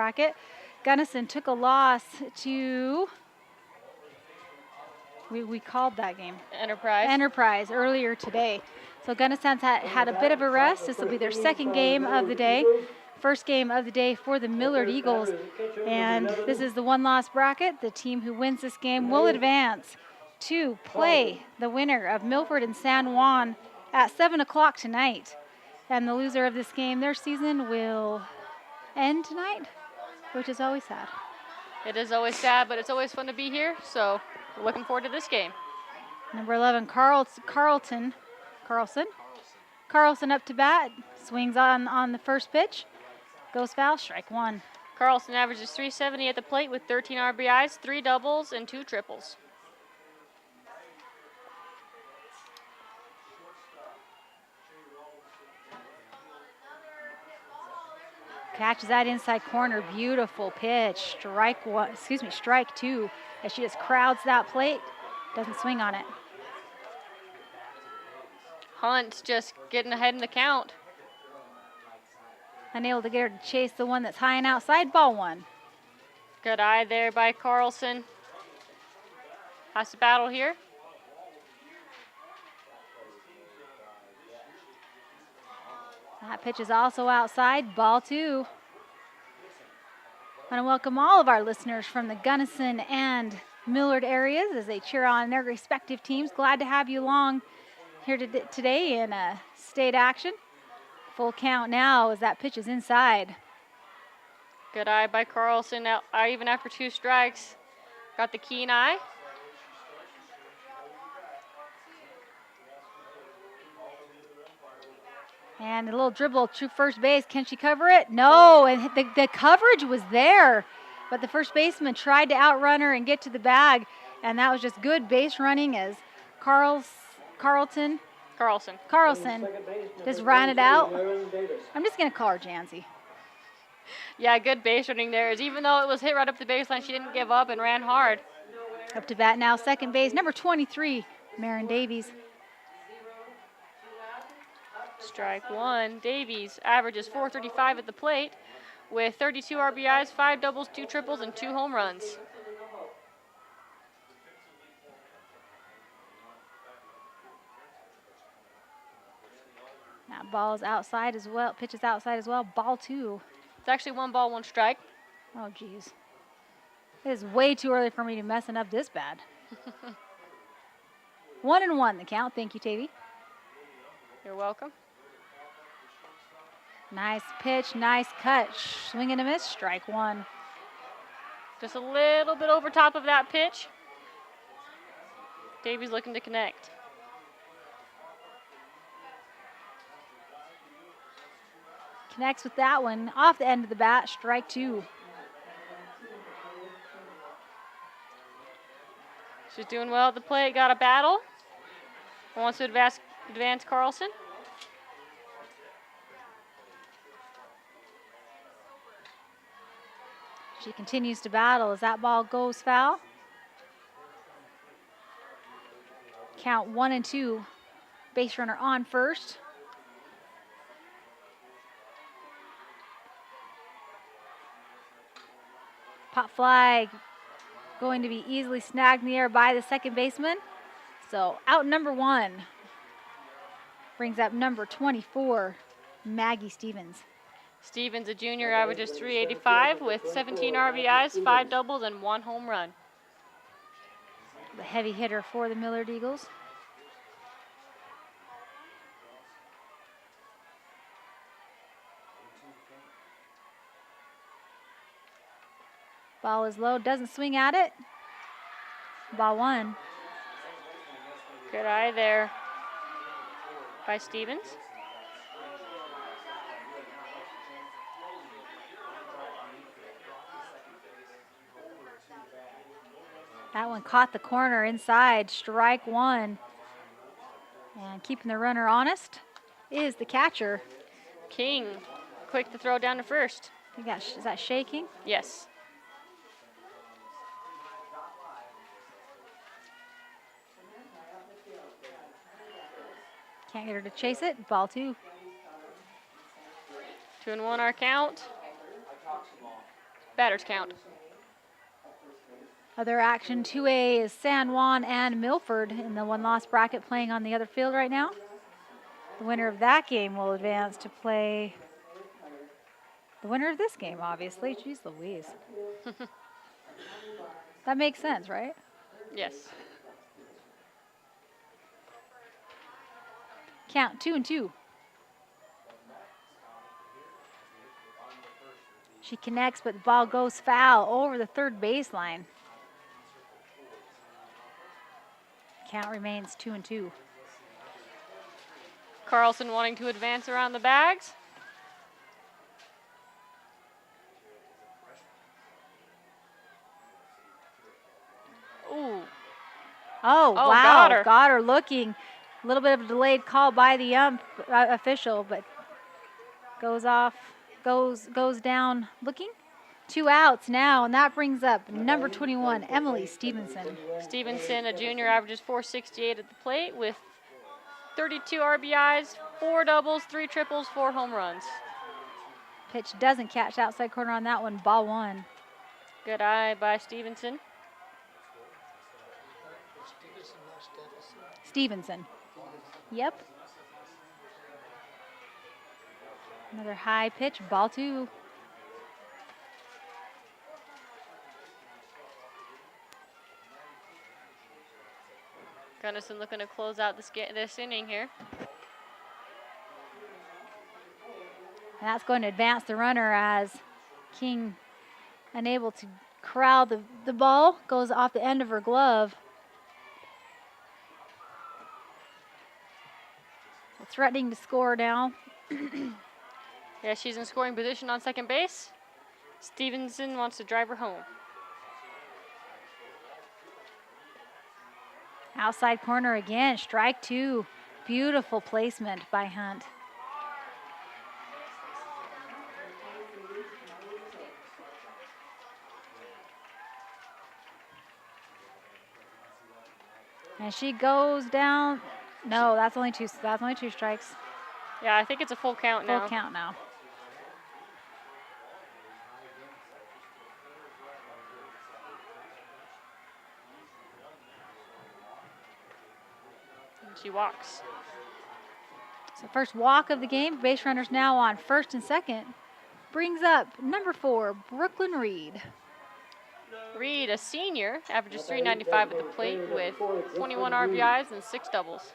bracket. Gunnison took a loss to, we called that game Enterprise earlier today. So Gunnison's had a bit of a rest. This will be their second game of the day. First game of the day for the Millard Eagles. And this is the one-loss bracket. The team who wins this game will advance to play the winner of Milford and San Juan at 7 o'clock tonight. And the loser of this game, their season will end tonight, which is always sad. It is always sad, but it's always fun to be here, so we're looking forward to this game. Number 11, Carlson up to bat, swings on the first pitch, goes foul, strike one. Carlson averages .370 at the plate with 13 RBIs, 3 doubles, and 2 triples. Catches that inside corner, beautiful pitch. Strike two, as she just crowds that plate, doesn't swing on it. Hunt just getting ahead in the count. Unable to get her to chase the one that's high and outside, ball one. Good eye there by Carlson. Has to battle here. That pitch is also outside, ball two. I want to welcome all of our listeners from the Gunnison and Millard areas as they cheer on their respective teams. Glad to have you along here today in state action. Full count now as that pitch is inside. Good eye by Carlson, now, even after 2 strikes. Got the keen eye. And a little dribble to first base. Can she cover it? No, and the coverage was there. But the first baseman tried to outrun her and get to the bag. And that was just good base running as Carlson just ran it out. I'm just going to call her Jancy. Yeah, good base running there. As even though it was hit right up the baseline, she didn't give up and ran hard. Up to bat now, second base, number 23, Marin Davies. Strike one. Davies averages .435 at the plate with 32 RBIs, 5 doubles, 2 triples, and 2 home runs. That ball is outside as well, pitch is outside as well, ball two. It's actually 1 ball, 1 strike. Oh, geez. It is way too early for me to be messing up this bad. 1-1 the count. Thank you, Tavy. You're welcome. Nice pitch, nice cut. Swing and a miss, strike one. Just a little bit over top of that pitch. Davies looking to connect. Connects with that one off the end of the bat, strike two. She's doing well at the plate, got a battle. Wants to advance Carlson. She continues to battle as that ball goes foul. Count 1-2. Base runner on first. Pop fly going to be easily snagged in the air by the second baseman. So out number 1 brings up number 24, Maggie Stevens. Stevens, a junior, averages .385 with 17 RBIs, 5 doubles, and 1 home run. The heavy hitter for the Millard Eagles. Ball is low, doesn't swing at it. Ball one. Good eye there by Stevens. That one caught the corner inside, strike one. And keeping the runner honest is the catcher. King, quick to throw down to first. Is that shaking? Yes. Can't get her to chase it, ball two. 2-1 our count. Batter's count. Other action 2A is San Juan and Milford in the one-loss bracket playing on the other field right now. The winner of that game will advance to play the winner of this game, obviously. Jeez Louise. That makes sense, right? Yes. Count 2-2. She connects, but the ball goes foul over the third baseline. Count remains 2-2. Carlson wanting to advance around the bags. Ooh. Oh, Oh, wow. got her. Looking. A little bit of a delayed call by the official, but goes down looking. 2 outs now, and that brings up number 21, Emily Stevenson. Stevenson, a junior, averages .468 at the plate with 32 RBIs, 4 doubles, 3 triples, 4 home runs. Pitch doesn't catch outside corner on that one, ball 1. Good eye by Stevenson. Stevenson. Yep. Another high pitch, ball 2. Gunnison looking to close out this inning here. And that's going to advance the runner as King, unable to corral the ball, goes off the end of her glove. Threatening to score now. Yeah, she's in scoring position on second base. Stevenson wants to drive her home. Outside corner again, strike 2. Beautiful placement by Hunt. And she goes down. No, that's only 2 strikes. Yeah, I think it's a full count now. Full count now. And she walks. So first walk of the game. Base runners now on first and second. Brings up number 4, Brooklyn Reed. Reed, a senior, averages .395 at the plate with 21 RBIs and 6 doubles.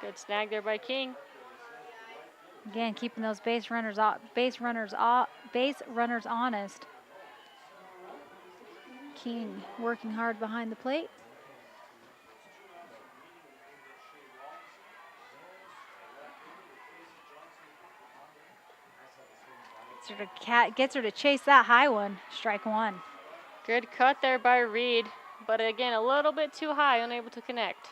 Good snag there by King. Again, keeping those base runners honest. King working hard behind the plate. Gets her to chase that high one. Strike 1. Good cut there by Reed, but again, a little bit too high, unable to connect.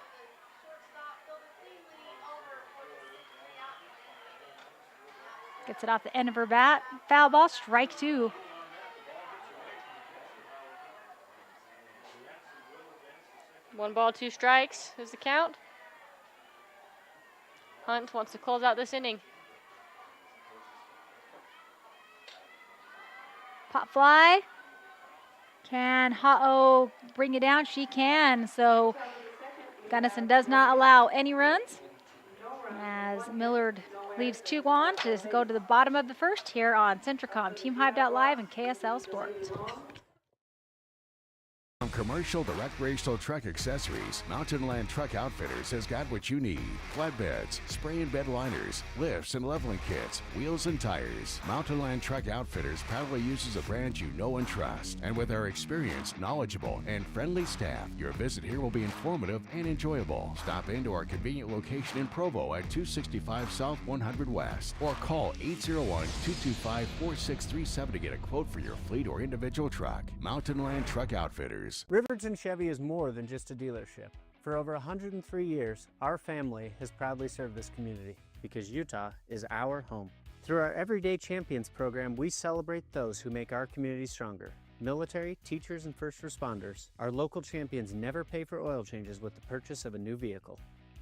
Gets it off the end of her bat. Foul ball, strike 2. One ball, 2 strikes is the count. Hunt wants to close out this inning. Pop fly. Can Ha'o bring it down? She can. So Gunnison does not allow any runs as Millard leaves 2 on to go to the bottom of the first here on Centricom, TeamHive.live, and KSL Sports. From commercial to recreational truck accessories, Mountain Land Truck Outfitters has got what you need. Flatbeds, spray and bed liners, lifts and leveling kits, wheels and tires. Mountain Land Truck Outfitters proudly uses a brand you know and trust. And with our experienced, knowledgeable, and friendly staff, your visit here will be informative and enjoyable. Stop into our convenient location in Provo at 265 South 100 West or call 801-225-4637 to get a quote for your fleet or individual truck. Mountain Land Truck Outfitters. Riverton Chevy is more than just a dealership. For over 103 years, our family has proudly served this community because Utah is our home. Through our Everyday Champions program, we celebrate those who make our community stronger. Military, teachers, and first responders, our local champions never pay for oil changes with the purchase of a new vehicle.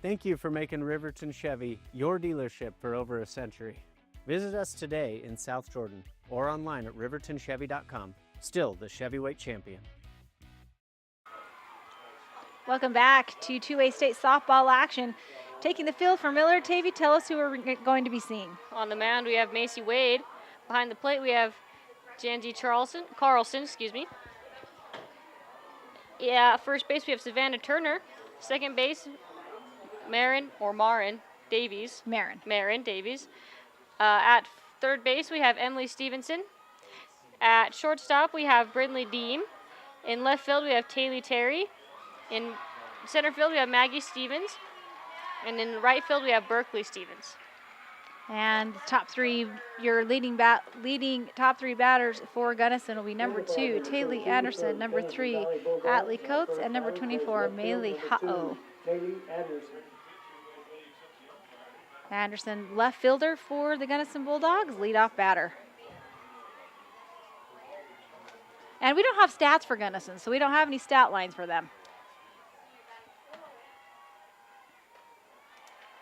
Thank you for making Riverton Chevy your dealership for over a century. Visit us today in South Jordan or online at rivertonchevy.com. Still the Chevyweight champion. Welcome back to 2A state softball action. Taking the field for Millard. Tavy, tell us who we're going to be seeing. On the mound, we have Macy Wade. Behind the plate, we have Janji Carlson, excuse me. Yeah, first base, we have Savannah Turner. Second base, Marin Davies. Marin Davies. At third base, we have Emily Stevenson. At shortstop, we have Brindley Deem. In left field, we have Taylor Terry. In center field, we have Maggie Stevens. And in right field, we have Berkeley Stevens. And top three, your leading top three batters for Gunnison will be number 2, Taylor Anderson, number 3, Atlee Coates, and number 24, Maylee Ha'o. Anderson, left fielder for the Gunnison Bulldogs, leadoff batter. And we don't have stats for Gunnison, so we don't have any stat lines for them.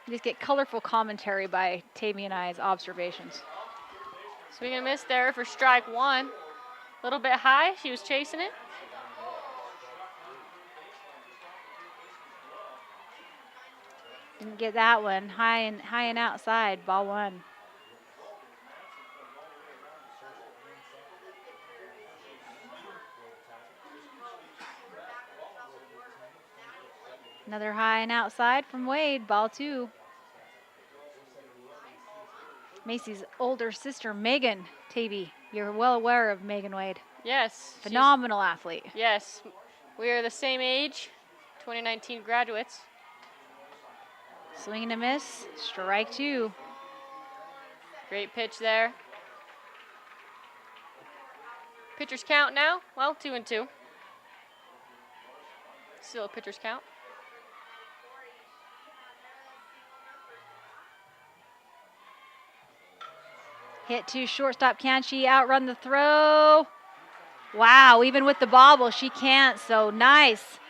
You just get colorful commentary by Tavy and I's observations. Swing and a miss there for strike one. A little bit high, she was chasing it. Didn't get that one. High and outside, ball one. Another high and outside from Wade, ball two. Macy's older sister, Megan Tavy. You're well aware of Megan Wade. Yes. Phenomenal athlete. Yes. We are the same age, 2019 graduates. Swing and a miss, strike two. Great pitch there. Pitcher's count now, well, 2-2. Still a pitcher's count. Hit to shortstop, can she outrun the throw? Wow, even with the bobble, she can't, so nice.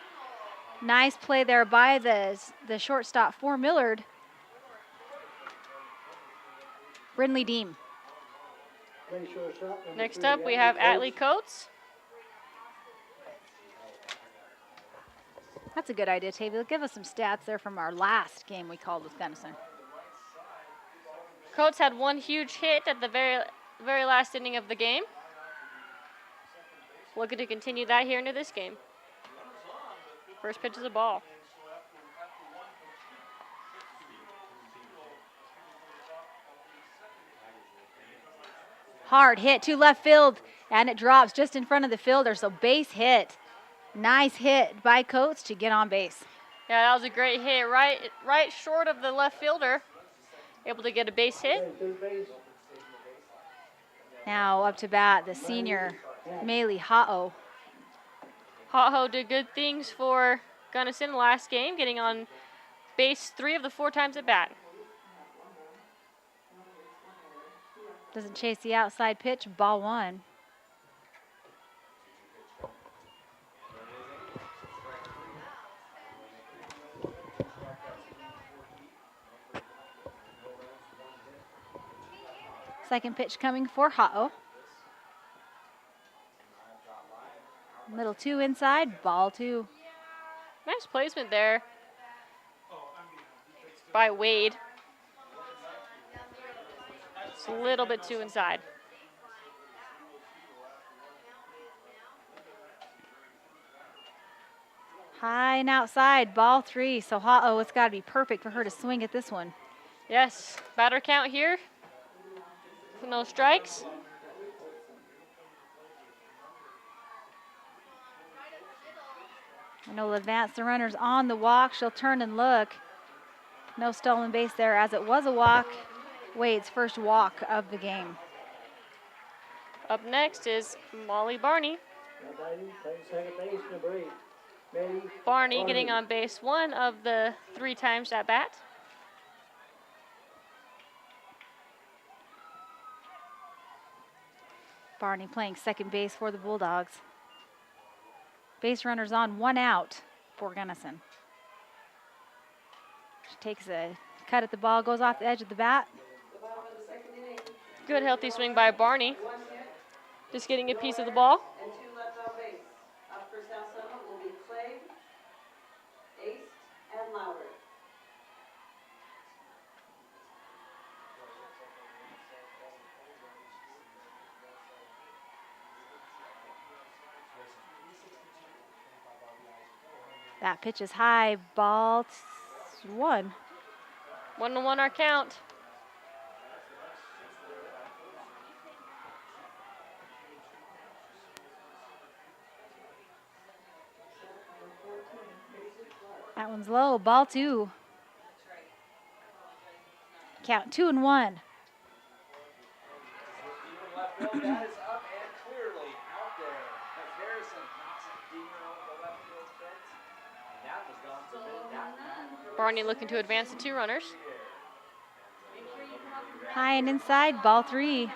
Nice play there by the shortstop for Millard. Brindley Deem. Next up, we have Atlee Coates. That's a good idea, Tavy. Give us some stats there from our last game we called with Gunnison. Coates had one huge hit at the very last inning of the game. Looking to continue that here into this game. First pitch is a ball. Hard hit to left field, and it drops just in front of the fielder, so base hit. Nice hit by Coates to get on base. Yeah, that was a great hit, right short of the left fielder. Able to get a base hit. Now up to bat, the senior, Maylee Ha'o. Ha'o did good things for Gunnison last game, getting on base 3 of the 4 times at bat. Doesn't chase the outside pitch, ball one. Second pitch coming for Ha'o. Middle 2 inside, ball 2. Nice placement there by Wade. It's a little bit too inside. High and outside, ball 3. So Ha'o, it's got to be perfect for her to swing at this one. Yes, batter count here. No strikes. And will advance the runners on the walk. She'll turn and look. No stolen base there, as it was a walk. Wade's first walk of the game. Up next is Molly Barney. Barney getting on base 1 of the 3 times at bat. Barney playing second base for the Bulldogs. Base runners on, 1 out for Gunnison. takes a cut at the ball, goes off the edge of the bat. Good healthy swing by Barney. Just getting a piece of the ball. And 2 left on base. Up for South Summit will be Clegg, Ace, and Louder. That pitch is high, ball 1. 1-1 our count. That one's low, ball 2. Count 2-1. Barney looking to advance the 2 runners. High and inside, ball 3.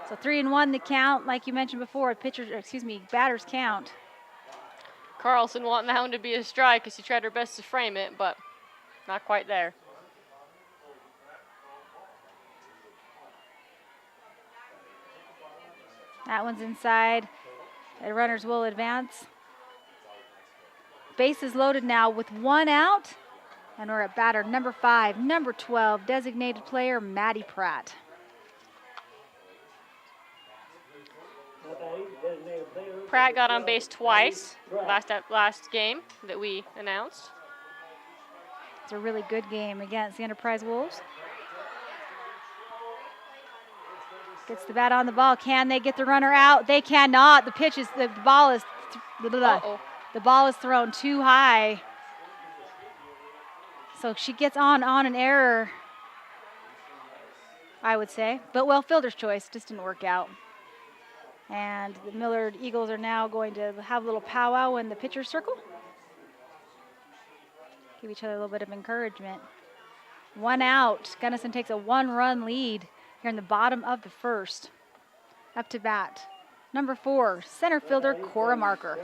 So 3-1 the count, like you mentioned before, batters count. Carlson wanting that one to be a strike because she tried her best to frame it, but not quite there. That one's inside. The runners will advance. Bases loaded now with 1 out. And we're at batter number 5, number 12, designated player Maddie Pratt. Pratt got on base twice last game that we announced. It's a really good game against the Enterprise Wolves. Gets the bat on the ball. Can they get the runner out? They cannot. The ball is thrown too high. So she gets on an error, I would say. But well, fielder's choice just didn't work out. And the Millard Eagles are now going to have a little powwow in the pitcher's circle. Give each other a little bit of encouragement. 1 out. Gunnison takes a 1-run lead here in the bottom of the first. Up to bat, number 4, center fielder Cora Marker.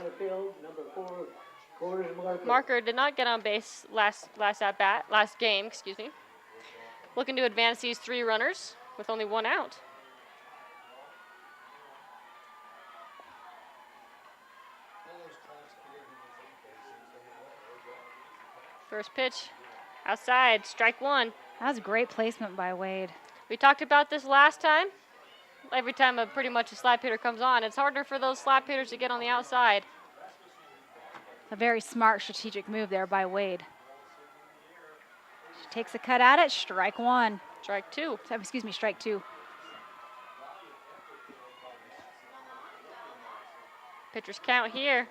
Marker did not get on base last game, Looking to advance these 3 runners with only 1 out. First pitch, outside, strike 1. That was great placement by Wade. We talked about this last time. Every time pretty much a slap hitter comes on, it's harder for those slap hitters to get on the outside. A very smart strategic move there by Wade. She takes a cut at it, strike 1. Strike 2. Strike 2. Pitcher's count here.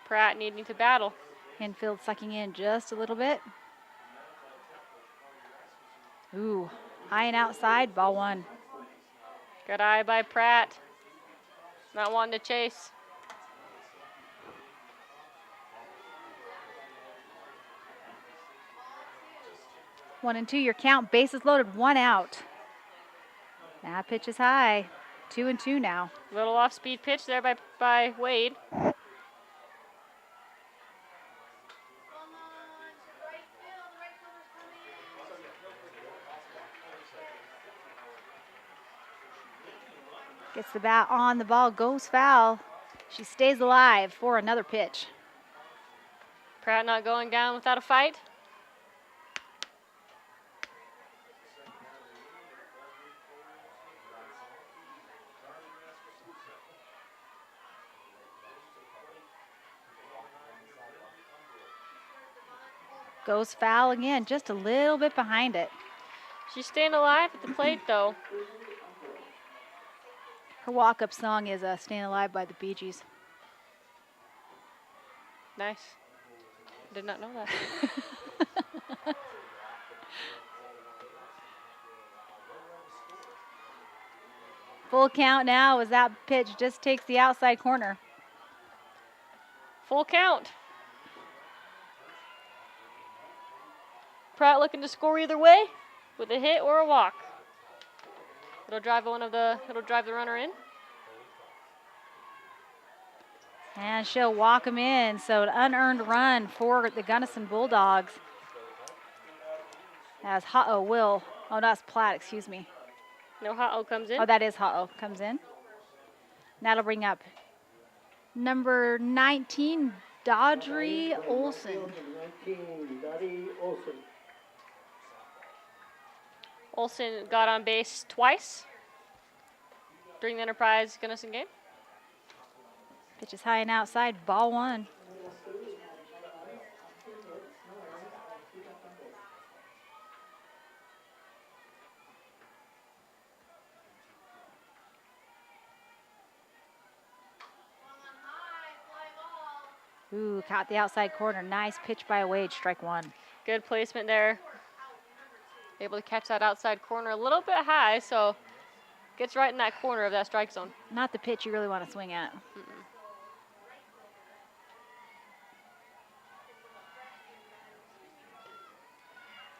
Pratt needing to battle. Infield sucking in just a little bit. Ooh, high and outside, ball 1. Good eye by Pratt. Not wanting to chase. One and 2, your count, bases loaded, 1 out. That pitch is high, 2-2 now. Little off-speed pitch there by Wade. Gets the bat on the ball, goes foul. She stays alive for another pitch. Pratt not going down without a fight. Goes foul again, just a little bit behind it. She's staying alive at the plate, though. Her walk-up song is Staying Alive by the Bee Gees. Nice. Did not know that. Full count now as that pitch just takes the outside corner. Full count. Pratt looking to score either way with a hit or a walk. It'll drive the runner in. And she'll walk him in. So an unearned run for the Gunnison Bulldogs. As Ha'o will. Oh, that's Platt, excuse me. No, Ha'o comes in. Oh, that is Ha'o, comes in. And that'll bring up number 19, Dodry Olson. Olson got on base twice during the Enterprise Gunnison game. Pitch is high and outside, ball one. Ooh, caught the outside corner. Nice pitch by Wade, strike one. Good placement there. Able to catch that outside corner a little bit high, so gets right in that corner of that strike zone. Not the pitch you really want to swing at.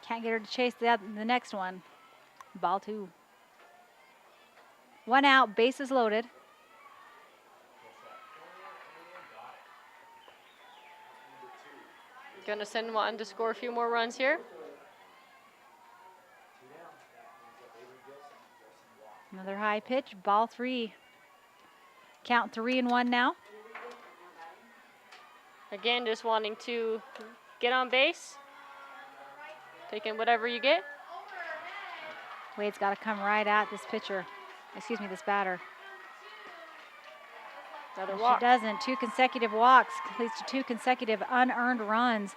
Can't get her to chase the next one. Ball two. One out, bases loaded. Gunnison wanting to score a few more runs here. Another high pitch, ball three. Count 3-1 now. Again, just wanting to get on base. Taking whatever you get. Wade's got to come right at this pitcher. Excuse me, this batter. Another walk. She doesn't. 2 consecutive walks leads to 2 consecutive unearned runs.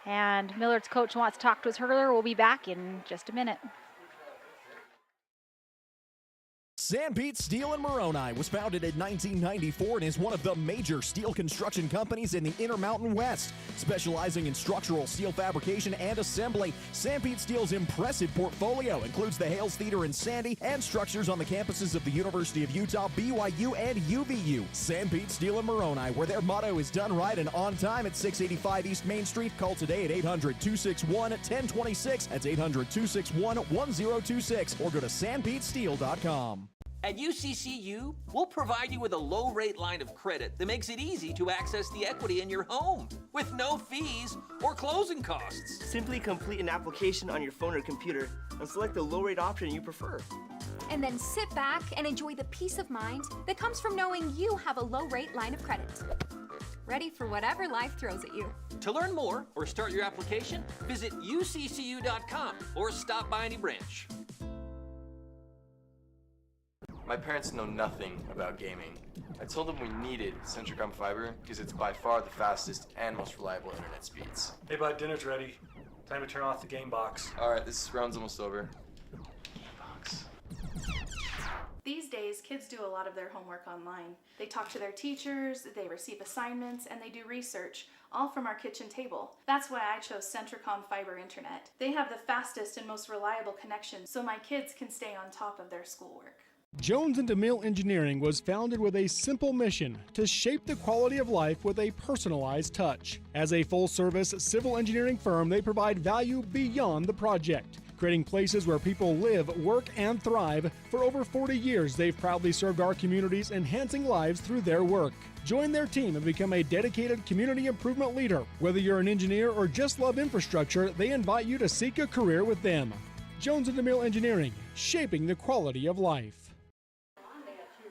And Millard's coach wants to talk to his hurler. We'll be back in just a minute. Sanpete Steel in Moroni was founded in 1994 and is one of the major steel construction companies in the Intermountain West. Specializing in structural steel fabrication and assembly, Sanpete Steel's impressive portfolio includes the Hales Theater in Sandy and structures on the campuses of the University of Utah, BYU, and UVU. Sanpete Steel in Moroni, where their motto is done right and on time at 685 East Main Street. Call today at 800-261-1026. That's 800-261-1026. Or go to sanpetesteel.com. At UCCU, we'll provide you with a low-rate line of credit that makes it easy to access the equity in your home with no fees or closing costs. Simply complete an application on your phone or computer and select the low-rate option you prefer. And then sit back and enjoy the peace of mind that comes from knowing you have a low-rate line of credit. Ready for whatever life throws at you. To learn more or start your application, visit uccu.com or stop by any branch. My parents know nothing about gaming. I told them we needed Centricom Fiber because it's by far the fastest and most reliable internet speeds. Hey bud, dinner's ready. Time to turn off the game box. Alright, this round's almost over. These days, kids do a lot of their homework online. They talk to their teachers, they receive assignments, and they do research, all from our kitchen table. That's why I chose Centricom Fiber Internet. They have the fastest and most reliable connection, so my kids can stay on top of their schoolwork. Jones & DeMille Engineering was founded with a simple mission to shape the quality of life with a personalized touch. As a full-service civil engineering firm, they provide value beyond the project, creating places where people live, work, and thrive. For over 40 years, they've proudly served our communities, enhancing lives through their work. Join their team and become a dedicated community improvement leader. Whether you're an engineer or just love infrastructure, they invite you to seek a career with them. Jones & DeMille Engineering, shaping the quality of life.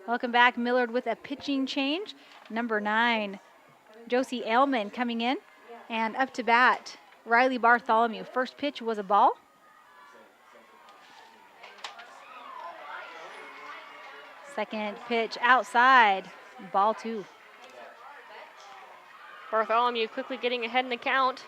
Welcome back, Millard with a pitching change. Number 9, Josie Ailman coming in. And up to bat, Riley Bartholomew. First pitch was a ball. Second pitch outside, ball 2. Bartholomew quickly getting ahead in the count.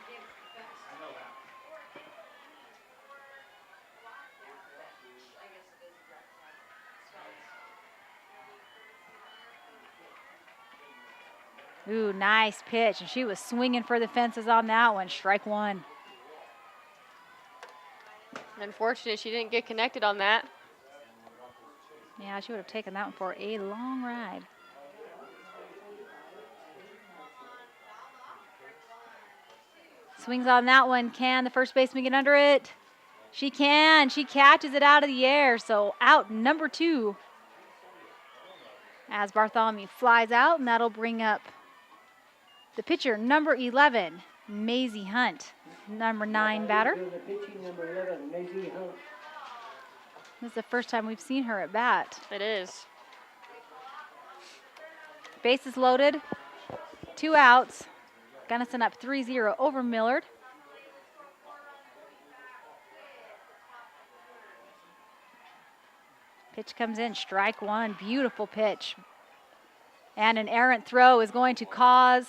Ooh, nice pitch, and she was swinging for the fences on that one. Strike 1. Unfortunate she didn't get connected on that. Yeah, she would have taken that one for a long ride. Swings on that one. Can the first baseman get under it? She can. She catches it out of the air. So out number 2. As Bartholomew flies out, and that'll bring up The pitcher, number 11, Maisie Hunt, number 9 batter. This is the first time we've seen her at bat. It is. Bases loaded, 2 outs. Gunnison up 3-0 over Millard. Pitch comes in, strike one, beautiful pitch. And an errant throw is going to cause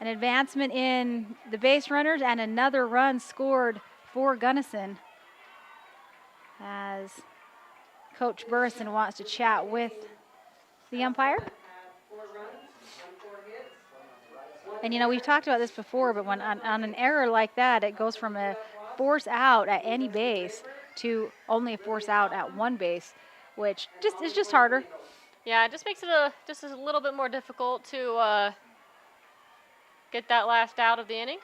an advancement in the base runners and another run scored for Gunnison, as Coach Burrison wants to chat with the umpire. And you know, we've talked about this before, but when on an error like that, it goes from a force out at any base to only a force out at one base, which is just harder. Yeah, it just makes it just a little bit more difficult to get that last out of the inning.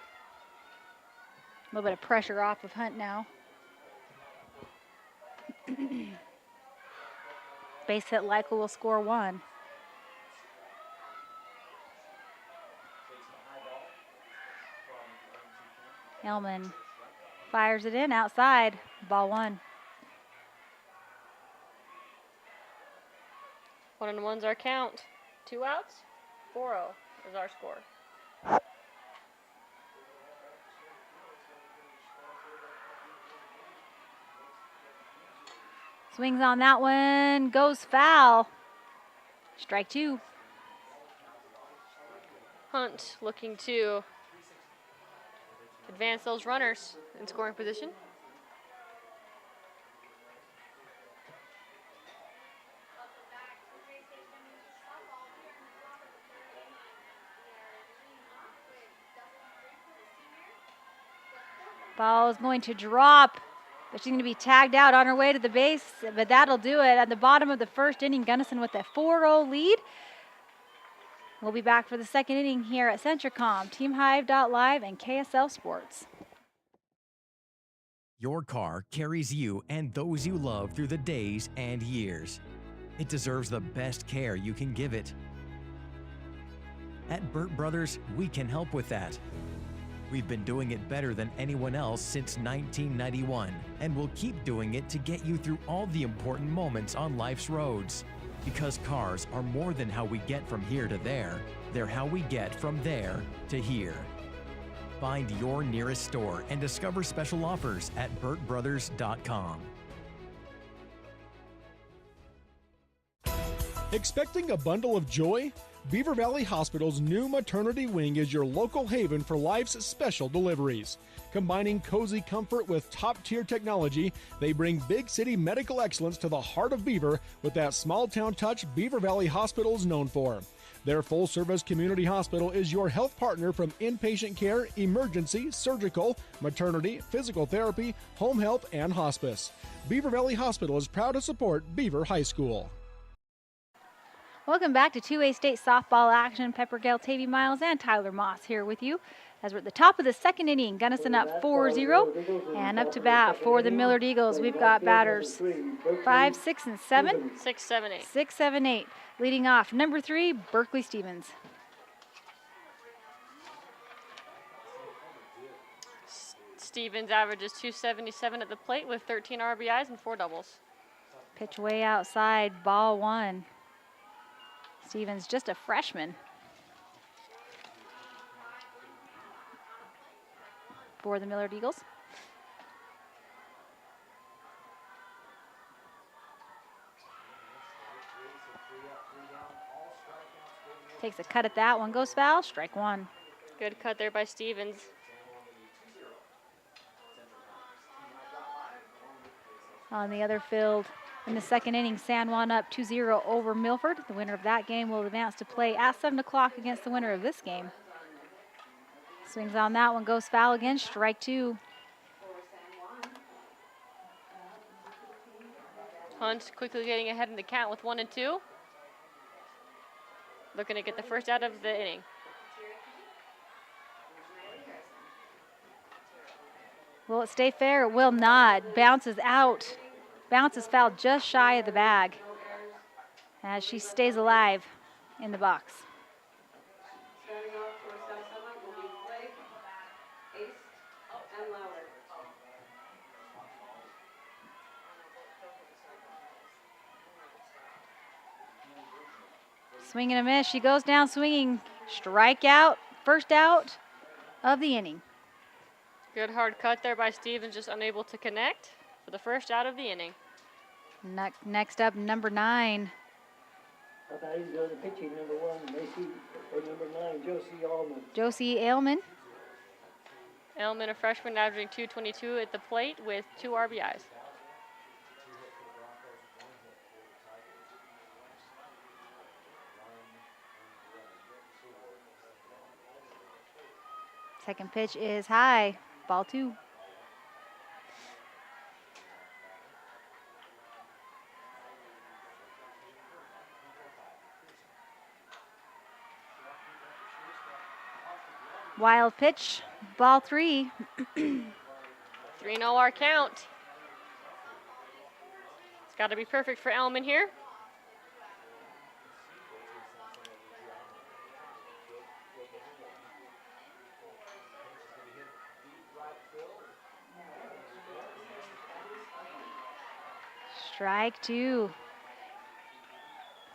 A little bit of pressure off of Hunt now. Base hit likely will score 1. Hellman fires it in outside, ball 1. 1-1's our count. 2 outs, 4-0 is our score. Swings on that one, goes foul. Strike 2. Hunt looking to advance those runners in scoring position. Ball is going to drop, but she's going to be tagged out on her way to the base, but that'll do it. At the bottom of the first inning, Gunnison with a 4-0 lead. We'll be back for the second inning here at Centricom, TeamHive.live, and KSL Sports. Your car carries you and those you love through the days and years. It deserves the best care you can give it. At Burt Brothers, we can help with that. We've been doing it better than anyone else since 1991, and we'll keep doing it to get you through all the important moments on life's roads. Because cars are more than how we get from here to there, they're how we get from there to here. Find your nearest store and discover special offers at burtbrothers.com. Expecting a bundle of joy? Beaver Valley Hospital's new maternity wing is your local haven for life's special deliveries. Combining cozy comfort with top-tier technology, they bring big city medical excellence to the heart of Beaver with that small-town touch Beaver Valley Hospital is known for. Their full-service community hospital is your health partner from inpatient care, emergency, surgical, maternity, physical therapy, home health, and hospice. Beaver Valley Hospital is proud to support Beaver High School. Welcome back to 2A State softball action. Pepper Gale, Tavy Miles, and Tyler Moss here with you as we're at the top of the second inning. Gunnison up 4-0, and up to bat for the Millard Eagles. We've got batters 5, 6, and 7. 6, 7, 8. 6, 7, 8. Leading off, number 3, Berkeley Stevens. Stevens averages .277 at the plate with 13 RBIs and 4 doubles. Pitch way outside, ball 1. Stevens just a freshman for the Millard Eagles. Takes a cut at that one, goes foul, strike 1. Good cut there by Stevens. On the other field, in the second inning, San Juan up 2-0 over Milford. The winner of that game will advance to play at 7 o'clock against the winner of this game. Swings on that one, goes foul again, strike 2. Hunt quickly getting ahead in the count with 1 and 2. Looking to get the first out of the inning. Will it stay fair? It will not. Bounces out. Bounces foul just shy of the bag as she stays alive in the box. Swing and a miss. She goes down swinging. Strikeout. First out of the inning. Good hard cut there by Stevens, just unable to connect for the first out of the inning. Next up, number 9. Pitching number 1, Macy, or number 9, Josie Allman. Josie Ailman. Ailman, a freshman, averaging .222 at the plate with 2 RBIs. Second pitch is high. Ball 2. Wild pitch. Ball 3. 3-0 our count. It's got to be perfect for Elman here. Strike 2.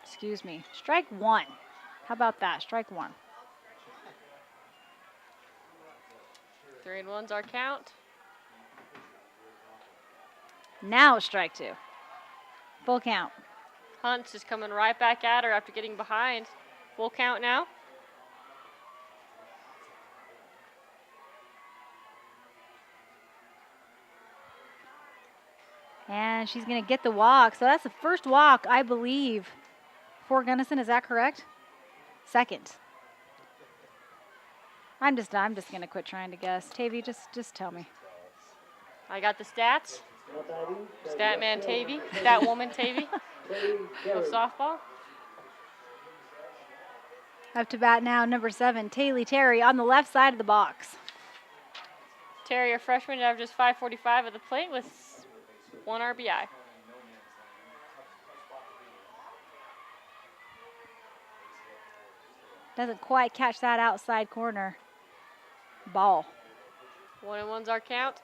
Excuse me. Strike 1. How about that? Strike 1. 3-1's our count. Now strike 2. Full count. Hunt's is coming right back at her after getting behind. Full count now. And she's going to get the walk. So that's the first walk, I believe, for Gunnison. Is that correct? Second. I'm just going to quit trying to guess. Tavy, just tell me. I got the stats. Statman Tavy. Statwoman Tavy. Of softball. Up to bat now, number 7, Taylor Terry on the left side of the box. Terry, a freshman, averages .545 at the plate with 1 RBI. Doesn't quite catch that outside corner. Ball. 1-1's our count.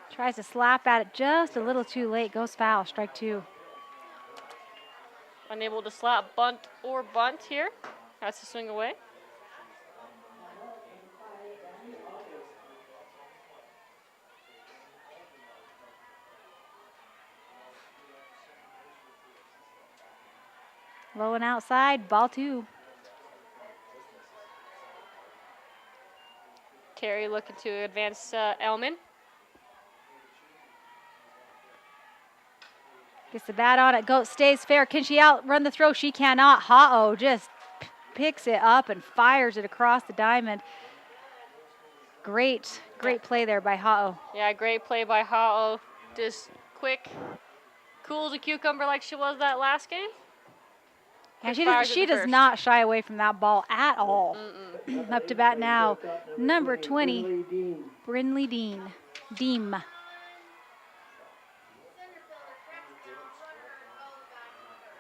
Tries to slap at it just a little too late. Goes foul. Strike 2. Unable to slap, bunt, or bunt here. Has to swing away. Low and outside. Ball 2. Terry looking to advance Elman. Gets the bat on it. Stays fair. Can she outrun the throw? She cannot. Ha-oh just picks it up and fires it across the diamond. Great play there by Ha-oh. Yeah, great play by Ha-oh. Just quick, cool as a cucumber like she was that last game. Yeah, she does not shy away from that ball at all. Up to bat now, number 20, Brinley Deem.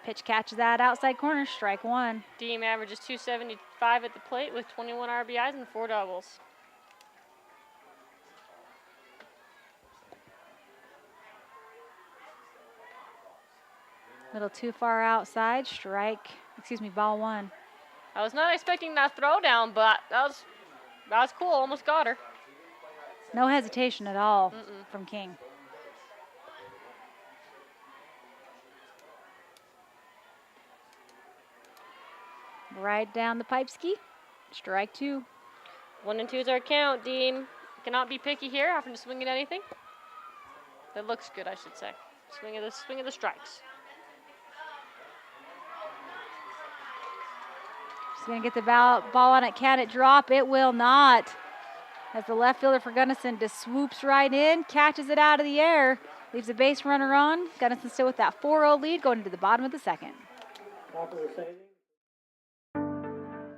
Pitch catches that outside corner, strike 1. Deem averages .275 at the plate with 21 RBIs and 4 doubles. Little too far outside, ball 1. I was not expecting that throw down, but that was cool, almost got her. No hesitation at all from King. Right down the pipe ski. Strike 2. 1 and 2 is our count. Deem cannot be picky here, having to swing at anything. That looks good, I should say. Swing of the strikes. She's going to get the ball on it. Can it drop? It will not. As the left fielder for Gunnison just swoops right in, catches it out of the air, leaves the base runner on. Gunnison still with that 4-0 lead going into the bottom of the second.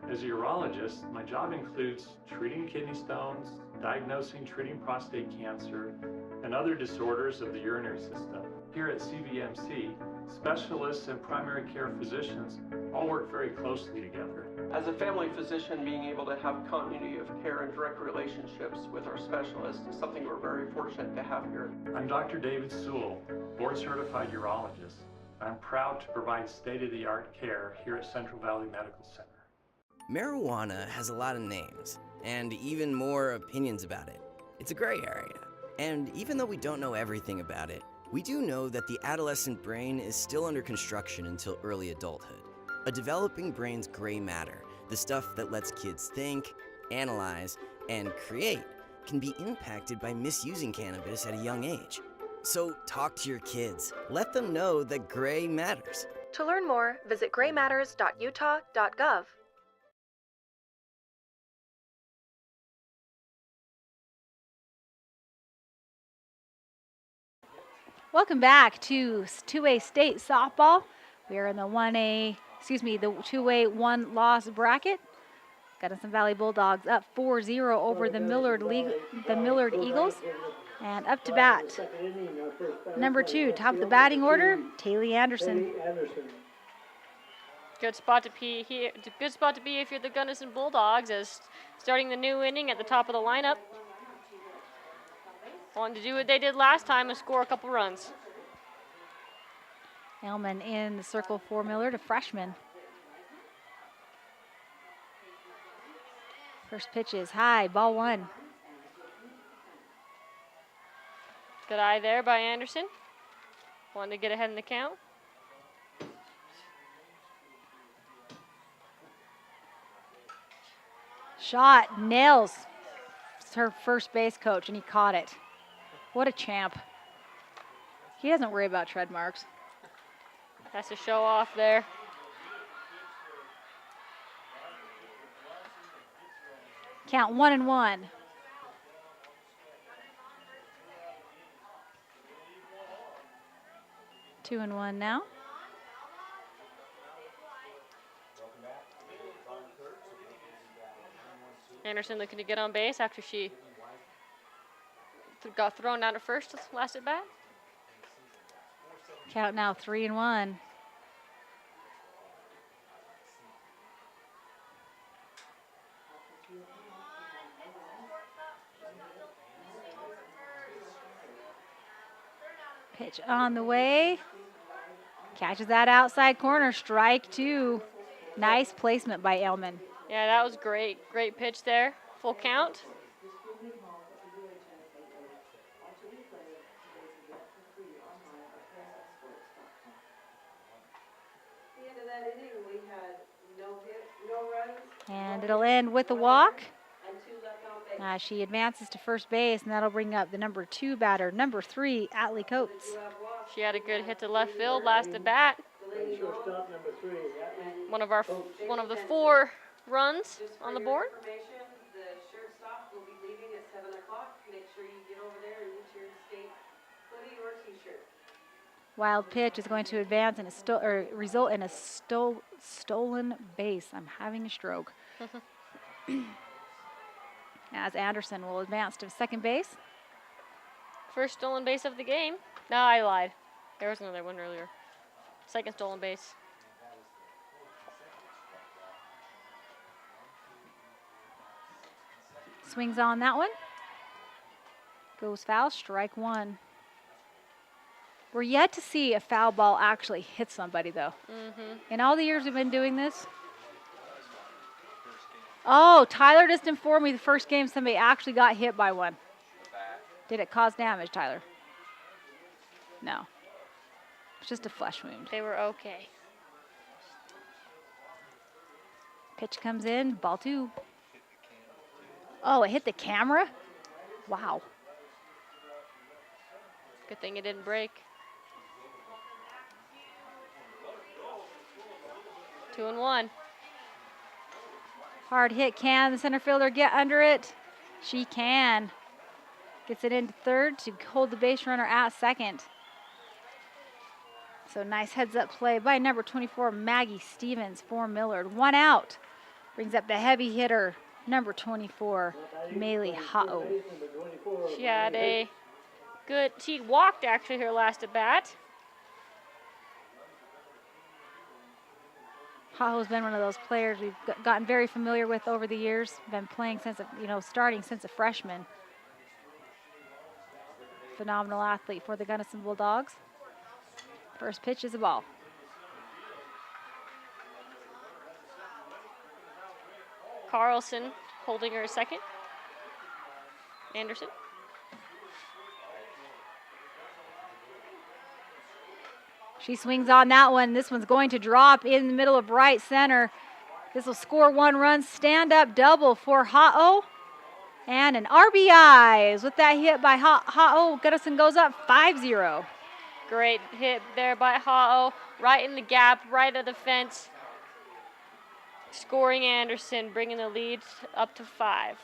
As a urologist, my job includes treating kidney stones, diagnosing, treating prostate cancer, and other disorders of the urinary system. Here at CVMC, specialists and primary care physicians all work very closely together. As a family physician, being able to have continuity of care and direct relationships with our specialists is something we're very fortunate to have here. I'm Dr. David Sewell, board-certified urologist. I'm proud to provide state-of-the-art care here at Central Valley Medical Center. Marijuana has a lot of names, and even more opinions about it. It's a gray area. And even though we don't know everything about it, we do know that the adolescent brain is still under construction until early adulthood. A developing brain's gray matter, the stuff that lets kids think, analyze, and create, can be impacted by misusing cannabis at a young age. So talk to your kids. Let them know that gray matters. To learn more, visit graymatters.utah.gov. Welcome back to 2A state softball. We are in the 2A one-loss bracket. Gunnison Valley Bulldogs up 4-0 over the Millard Eagles. And up to bat, number 2, top of the batting order, Taylor Anderson. Good spot to be here. Good spot to be if you're the Gunnison Bulldogs, as starting the new inning at the top of the lineup. Wanting to do what they did last time and score a couple runs. Elman in the circle for Millard, a freshman. First pitch is high, ball 1. Good eye there by Anderson. Wanted to get ahead in the count. Shot, nails. It's her first base coach, and he caught it. What a champ. He doesn't worry about tread marks. Has to show off there. Count 1-1. Two and 1 now. Anderson looking to get on base after she got thrown out at first last at bat. Count now 3-1. Pitch on the way. Catches that outside corner. Strike 2. Nice placement by Elman. Yeah, that was great. Great pitch there. Full count. At the end of that inning, we had no hits, no runs. And it'll end with a walk. And 2 left on base. She advances to first base, and that'll bring up the number 2 batter, number 3, Atlee Coates. She had a good hit to left field last at bat. Shortstop number 3. One of the 4 runs on the board. The shortstop will be leaving at 7 o'clock. Make sure you get over there and get your state hoodie or t-shirt. Wild pitch is going to advance and result in a stolen base. I'm having a stroke. As Anderson will advance to second base. First stolen base of the game. No, I lied. There was another one earlier. Second stolen base. Swings on that one. Goes foul, strike 1. We're yet to see a foul ball actually hit somebody, though. In all the years we've been doing this. Oh, Tyler just informed me the first game somebody actually got hit by one. Did it cause damage, Tyler? No. It's just a flesh wound. They were okay. Pitch comes in, ball 2. Oh, it hit the camera? Wow. Good thing it didn't break. 2-1. Hard hit. Can the center fielder get under it? She can. Gets it into third to hold the base runner at second. So nice heads-up play by number 24, Maggie Stevens for Millard. 1 out. Brings up the heavy hitter, number 24, Maylee Ha'o. She had a Good. She walked actually her last at bat. Haho's been one of those players we've gotten very familiar with over the years. Been playing since, starting since a freshman. Phenomenal athlete for the Gunnison Bulldogs. First pitch is a ball. Carlson holding her second. Anderson. She swings on that one. This one's going to drop in the middle of right center. This will score 1 run. Stand up double for Ha'o. And an RBI. With that hit by Ha'o, Gunnison goes up 5-0. Great hit there by Ha'o. Right in the gap, right at the fence. Scoring Anderson, bringing the lead up to 5.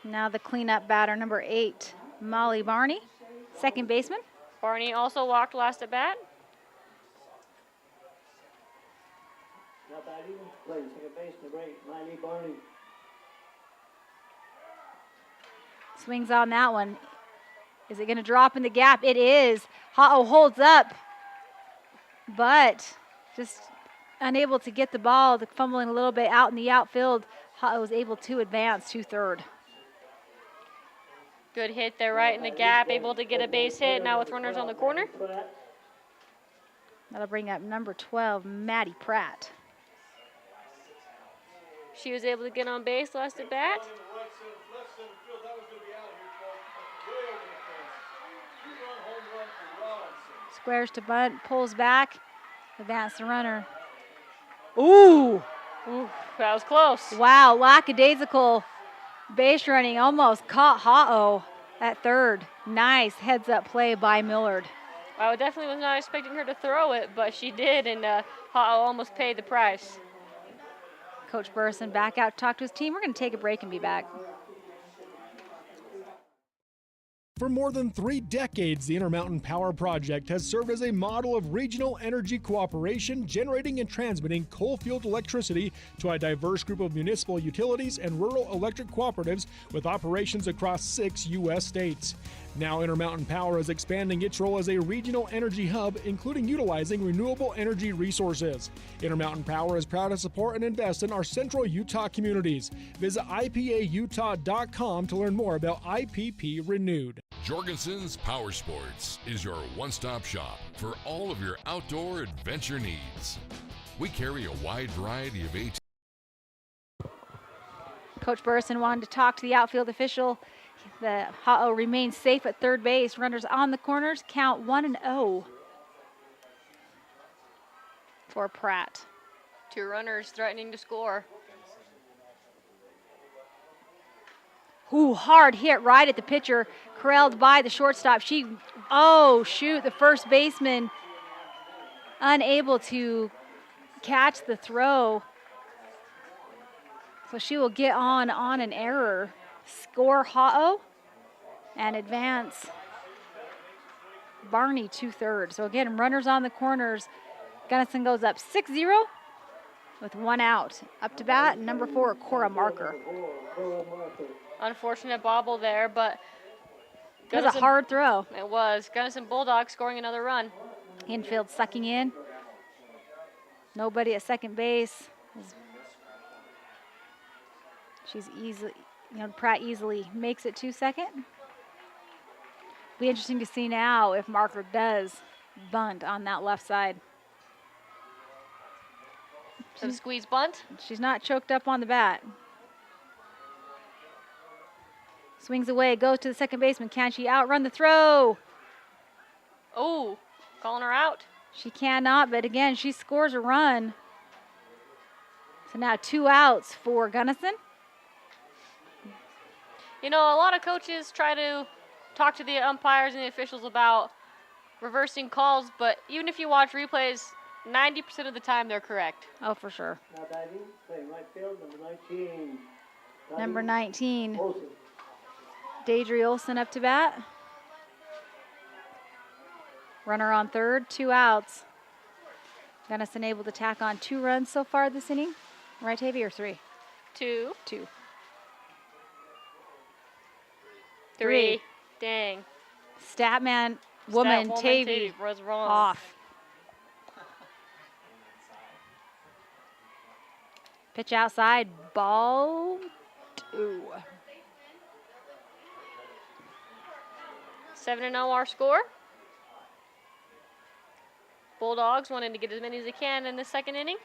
Now the cleanup batter, number 8, Molly Barney, second baseman. Barney also walked last at bat. Now batting, playing second base, number 8, Miley Barney. Swings on that one. Is it going to drop in the gap? It is. Ha'o holds up, but just unable to get the ball, fumbling a little bit out in the outfield. Ha'o was able to advance to third. Good hit there right in the gap, able to get a base hit now with runners on the corner. That'll bring up number 12, Maddie Pratt. She was able to get on base last at bat. Squares to bunt, pulls back, advance the runner. Ooh! Ooh, that was close. Wow, lackadaisical base running almost caught Ha'o at third. Nice heads-up play by Millard. I definitely was not expecting her to throw it, but she did, and Ha'o almost paid the price. Coach Burson back out to talk to his team. We're going to take a break and be back. For more than 3 decades, the Intermountain Power Project has served as a model of regional energy cooperation, generating and transmitting coal-fueled electricity to a diverse group of municipal utilities and rural electric cooperatives with operations across 6 U.S. states. Now Intermountain Power is expanding its role as a regional energy hub, including utilizing renewable energy resources. Intermountain Power is proud to support and invest in our central Utah communities. Visit ipautah.com to learn more about IPP Renewed. Jorgensen's Power Sports is your one-stop shop for all of your outdoor adventure needs. We carry a wide variety of Coach Burson wanted to talk to the outfield official. The Ha'o remains safe at third base. Runners on the corners, count 1-0 for Pratt. 2 runners threatening to score. Ooh, hard hit right at the pitcher, corralled by the shortstop. The first baseman unable to catch the throw. So she will get on an error. Score Ha'o and advance Barney to third. So again, runners on the corners. Gunnison goes up 6-0 with 1 out. Up to bat, number 4, Cora Marker. Unfortunate bobble there, but it was a hard throw. It was. Gunnison Bulldogs scoring another run. Infield sucking in. Nobody at second base. She's easily, Pratt easily makes it to second. Be interesting to see now if Marker does bunt on that left side. Some squeeze bunt. She's not choked up on the bat. Swings away, goes to the second baseman. Can she outrun the throw? Oh, calling her out. She cannot, but again, she scores a run. So now 2 outs for Gunnison. A lot of coaches try to talk to the umpires and the officials about reversing calls, but even if you watch replays, 90% of the time they're correct. Oh, for sure. Now batting, playing right field, number 19. Number 19. Olsen. Deidre Olsen up to bat. Runner on third, 2 outs. Gunnison able to tack on 2 runs so far this inning. Right, Tavy, or 3? 2. 2. 3. Dang. Statman woman Tavy was wrong. off. Pitch outside, ball 2. 7-0 our score. Bulldogs wanting to get as many as they can in the second inning.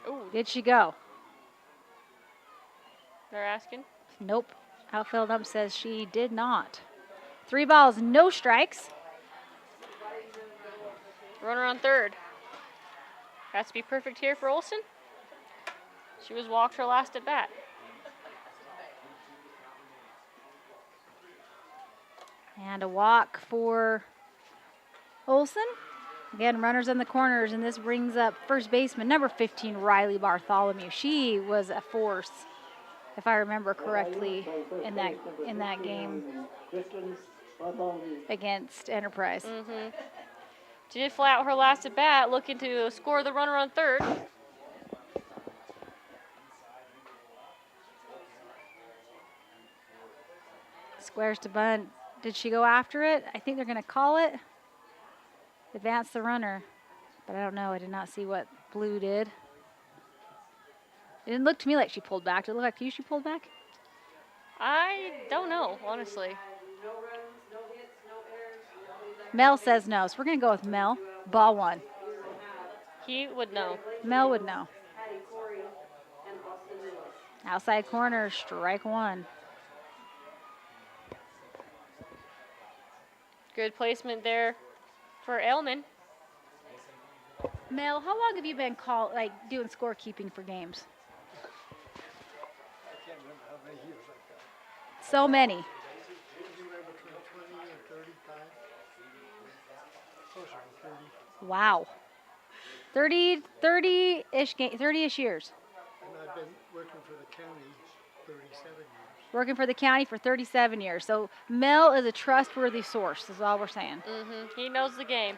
Ooh. Did she go? They're asking. Nope. Outfield ump says she did not. 3 balls, no strikes. Runner on third. Has to be perfect here for Olsen. She was walked her last at bat. And a walk for Olsen. Again, runners in the corners, and this brings up first baseman number 15, Riley Bartholomew. She was a force, if I remember correctly, in that game against Enterprise. Mm-hmm. She did fly out her last at bat, looking to score the runner on third. Squares to bunt. Did she go after it? I think they're going to call it. Advance the runner. But I don't know. I did not see what Blue did. It didn't look to me like she pulled back. Did it look like to you she pulled back? I don't know, honestly. Mel says no, so we're going to go with Mel. Ball 1. He would know. Mel would know. Outside corner, strike 1. Good placement there for Ailman. Mel, how long have you been doing scorekeeping for games? So many. Wow. 30-ish years. And I've been working for the county 37 years. Working for the county for 37 years. So Mel is a trustworthy source, is all we're saying. Mm-hmm. He knows the game.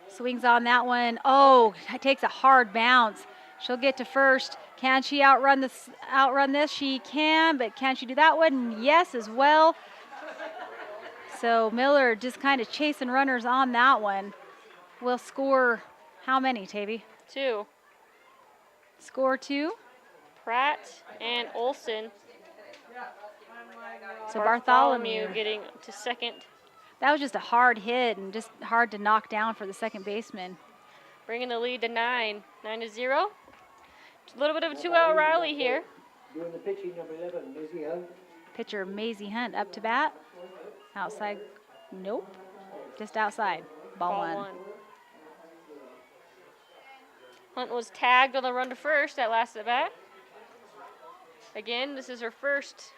Swings on that one. Oh, takes a hard bounce. She'll get to first. Can she outrun this? She can, but can she do that one? Yes, as well. So Millard just kind of chasing runners on that one. Will score how many, Tavy? 2. Score 2. Pratt and Olsen. So Bartholomew getting to second. That was just a hard hit and just hard to knock down for the second baseman. Bringing the lead to 9. 9-0. A little bit of a 2-out rally here. Doing the pitching, number 11, Maisie Hunt. Pitcher Maisie Hunt up to bat. Outside. Nope. Just outside. Ball 1. Hunt was tagged on the run to first at last at bat. Again, this is her first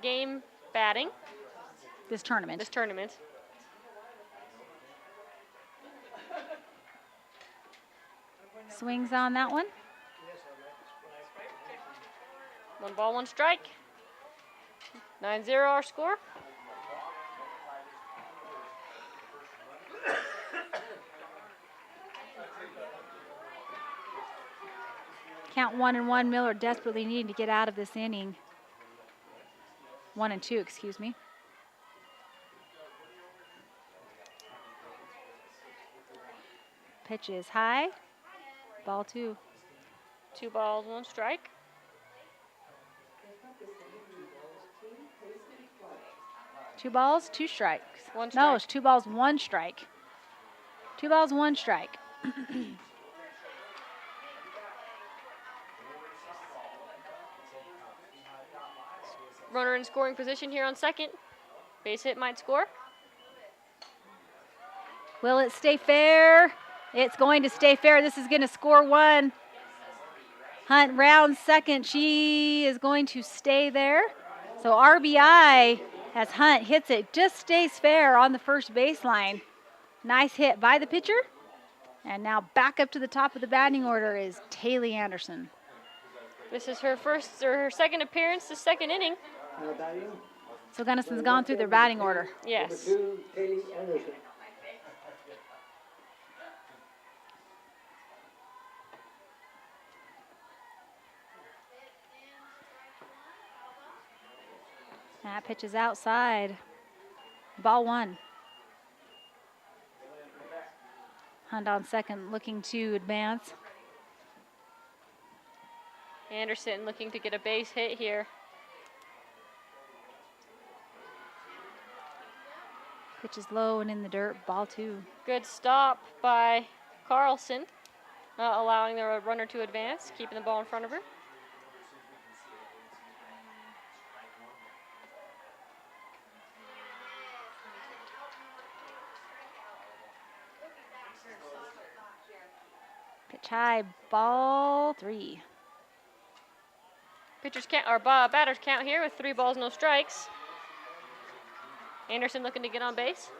game batting. This tournament. Swings on that one. 1 ball, 1 strike. 9-0 our score. Count 1-1. Miller desperately needing to get out of this inning. 1-2, excuse me. Pitch is high. Ball 2. 2 balls, 1 strike. Two balls, 2 strikes. 1 strike. No, it's 2 balls, 1 strike. 2 balls, 1 strike. Runner in scoring position here on second. Base hit might score. Will it stay fair? It's going to stay fair. This is going to score 1. Hunt round second. She is going to stay there. So RBI as Hunt hits it, just stays fair on the first baseline. Nice hit by the pitcher. And now back up to the top of the batting order is Taylor Anderson. This is her second appearance, the second inning. So Gunnison's gone through their batting order. Yes. Number 2, Taylor Anderson. That pitch is outside. Ball 1. Hunt on second, looking to advance. Anderson looking to get a base hit here. Pitch is low and in the dirt. Ball 2. Good stop by Carlson, not allowing the runner to advance, keeping the ball in front of her. Pitch high, ball 3. Pitchers count, or batters count here with 3 balls, no strikes. Anderson looking to get on base.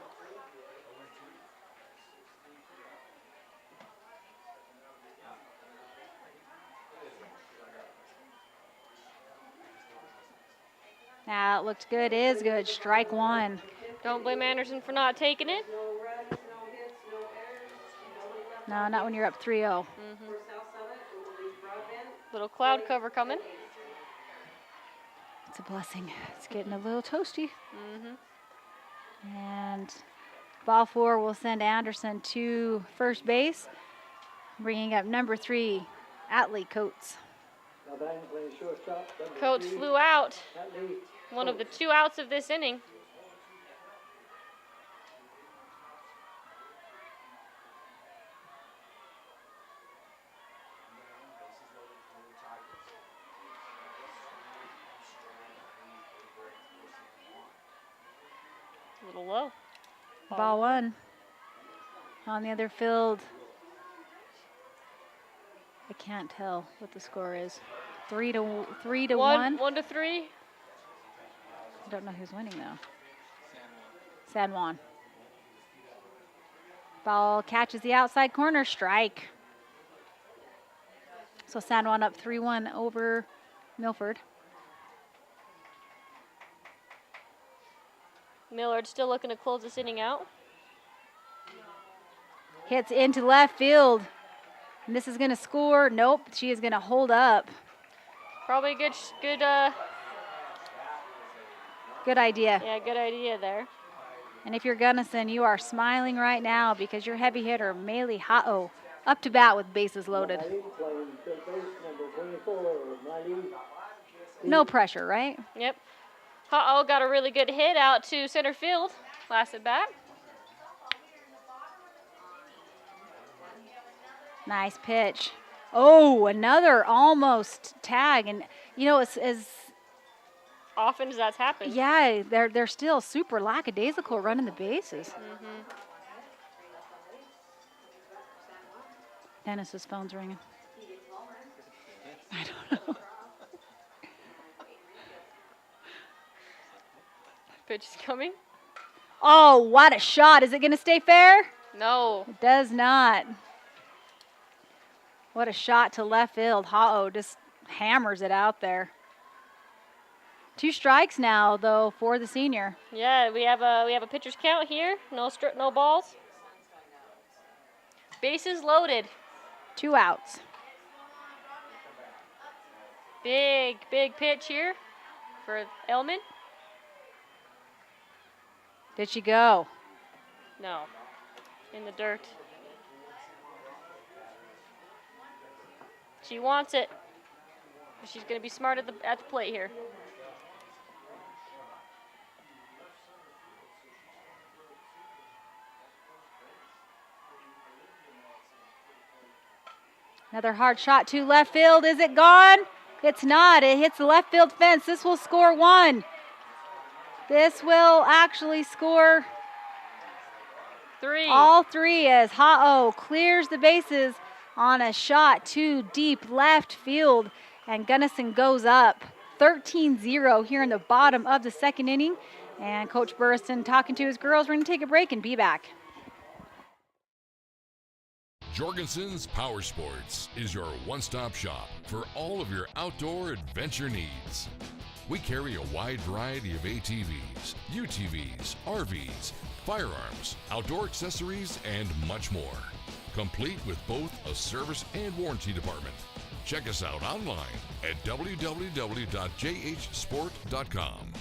That looked good, is good. Strike 1. Don't blame Anderson for not taking it. No, not when you're up 3-0. Little cloud cover coming. It's a blessing. It's getting a little toasty. And ball 4 will send Anderson to first base, bringing up number 3, Atlee Coates. Coates flew out. One of the 2 outs of this inning. A little low. Ball 1. On the other field, I can't tell what the score is. 3-1. 1-3. I don't know who's winning though. San Juan. Ball catches the outside corner, strike. So San Juan up 3-1 over Milford. Millard still looking to close this inning out. Hits into left field. And this is going to score. Nope, she is going to hold up. Probably good idea. Yeah, good idea there. And if you're Gunnison, you are smiling right now because your heavy hitter, Meili Ha'o, up to bat with bases loaded. No pressure, right? Yep. Uh-oh, got a really good hit out to center field. Last at bat. Nice pitch. Oh, another almost tag. And, you know, as often as that's happened. Yeah, they're still super lackadaisical running the bases. Dennis's phone's ringing. I don't know. Pitch is coming. Oh, what a shot. Is it going to stay fair? No. It does not. What a shot to left field. Ha'o just hammers it out there. 2 strikes now, though, for the senior. Yeah, we have a pitcher's count here. No balls. Bases loaded. 2 outs. Big pitch here for Elman. Did she go? No. In the dirt. She wants it. She's going to be smart at the plate here. Another hard shot to left field. Is it gone? It's not. It hits the left field fence. This will score 1. This will actually score 3. All 3 as Ha'o clears the bases on a shot to deep left field. And Gunnison goes up 13-0 here in the bottom of the 2nd inning. And Coach Burriston talking to his girls. We're going to take a break and be back. Jorgensen's Power Sports is your one-stop shop for all of your outdoor adventure needs. We carry a wide variety of ATVs, UTVs, RVs, firearms, outdoor accessories, and much more. Complete with both a service and warranty department. Check us out online at www.jhsport.com.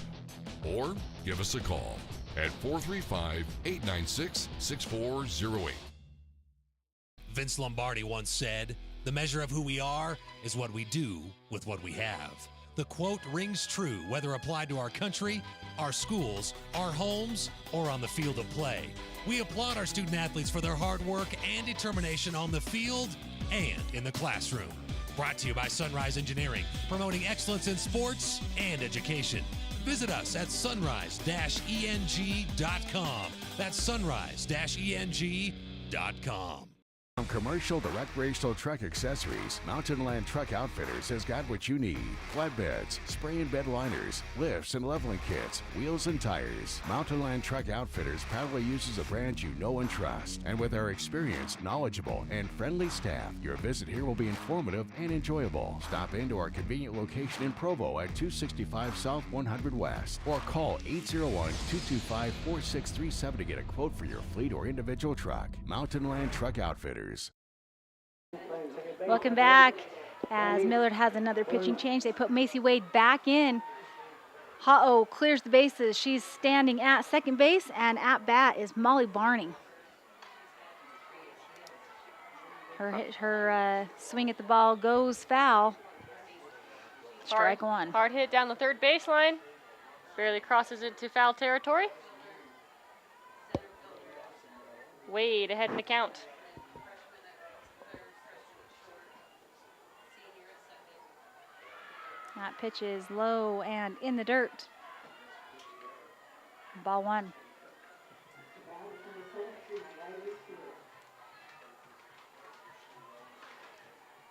or give us a call at 435-896-6408. Vince Lombardi once said, "The measure of who we are is what we do with what we have." The quote rings true whether applied to our country, our schools, our homes, or on the field of play. We applaud our student athletes for their hard work and determination on the field and in the classroom. Brought to you by Sunrise Engineering, promoting excellence in sports and education. Visit us at sunrise-eng.com. That's sunrise-eng.com. From commercial to recreational truck accessories, Mountain Land Truck Outfitters has got what you need. Flatbeds, spray and bed liners, lifts and leveling kits, wheels and tires. Mountain Land Truck Outfitters proudly uses a brand you know and trust. And with our experienced, knowledgeable, and friendly staff, your visit here will be informative and enjoyable. Stop into our convenient location in Provo at 265 South 100 West or call 801-225-4637 to get a quote for your fleet or individual truck. Mountain Land Truck Outfitters. Welcome back. As Millard has another pitching change, they put Macy Wade back in. Ha-Oh clears the bases. She's standing at second base, and at bat is Molly Barney. Her swing at the ball goes foul. Strike one. Hard hit down the third baseline. Barely crosses into foul territory. Wade ahead in the count. That pitch is low and in the dirt. Ball one.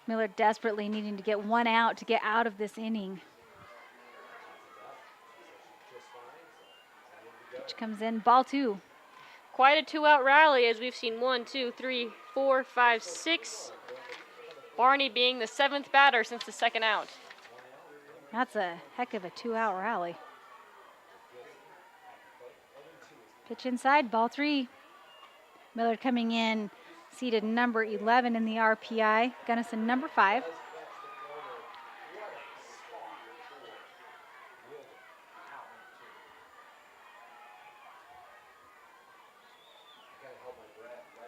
Millard desperately needing to get one out to get out of this inning. Pitch comes in, ball two. Quite a two-out rally as we've seen 1, 2, 3, 4, 5, 6. Barney being the 7th batter since the second out. That's a heck of a two-out rally. Pitch inside, ball three. Millard coming in, seated number 11 in the RPI. Gunnison number 5.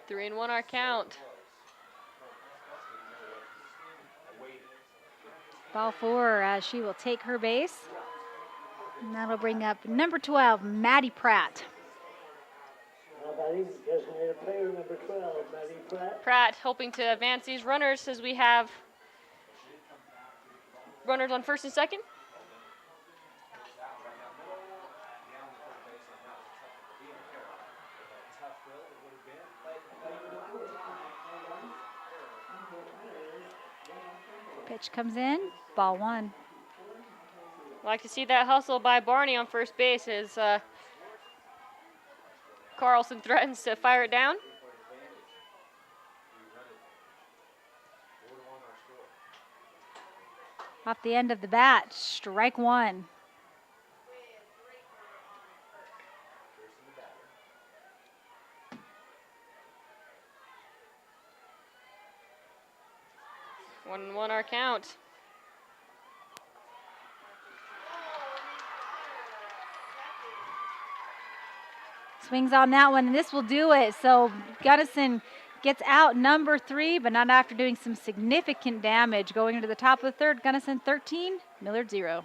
Three and one our count. Ball four as she will take her base. And that'll bring up number 12, Maddie Pratt. Designated player number 12, Maddie Pratt. Pratt hoping to advance these runners as we have runners on first and second. Pitch comes in, ball one. Like to see that hustle by Barney on first base as Carlson threatens to fire it down. Off the end of the bat, strike one. One and one our count. Swings on that one, and this will do it. So Gunnison gets out number 3, but not after doing some significant damage. Going into the top of the third, Gunnison 13, Millard 0.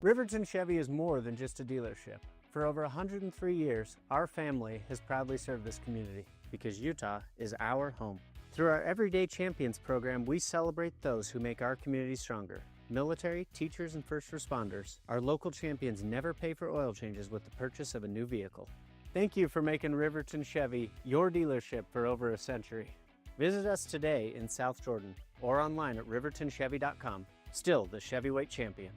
Riverton Chevy is more than just a dealership. For over 103 years, our family has proudly served this community because Utah is our home. Through our Everyday Champions program, we celebrate those who make our community stronger. Military, teachers, and first responders, our local champions never pay for oil changes with the purchase of a new vehicle. Thank you for making Riverton Chevy your dealership for over a century. Visit us today in South Jordan or online at rivertonchevy.com. Still the Chevyweight champion.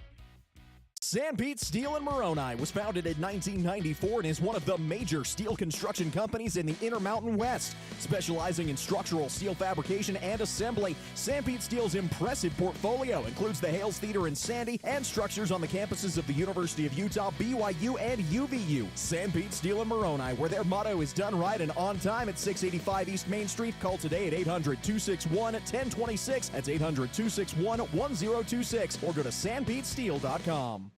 Sanpete Steel in Moroni was founded in 1994 and is one of the major steel construction companies in the Intermountain West. Specializing in structural steel fabrication and assembly, Sanpete Steel's impressive portfolio includes the Hales Theater in Sandy and structures on the campuses of the University of Utah, BYU, and UVU. Sanpete Steel in Moroni, where their motto is done right and on time at 685 East Main Street. Call today at 800-261-1026. That's 800-261-1026 or go to sanpetesteel.com.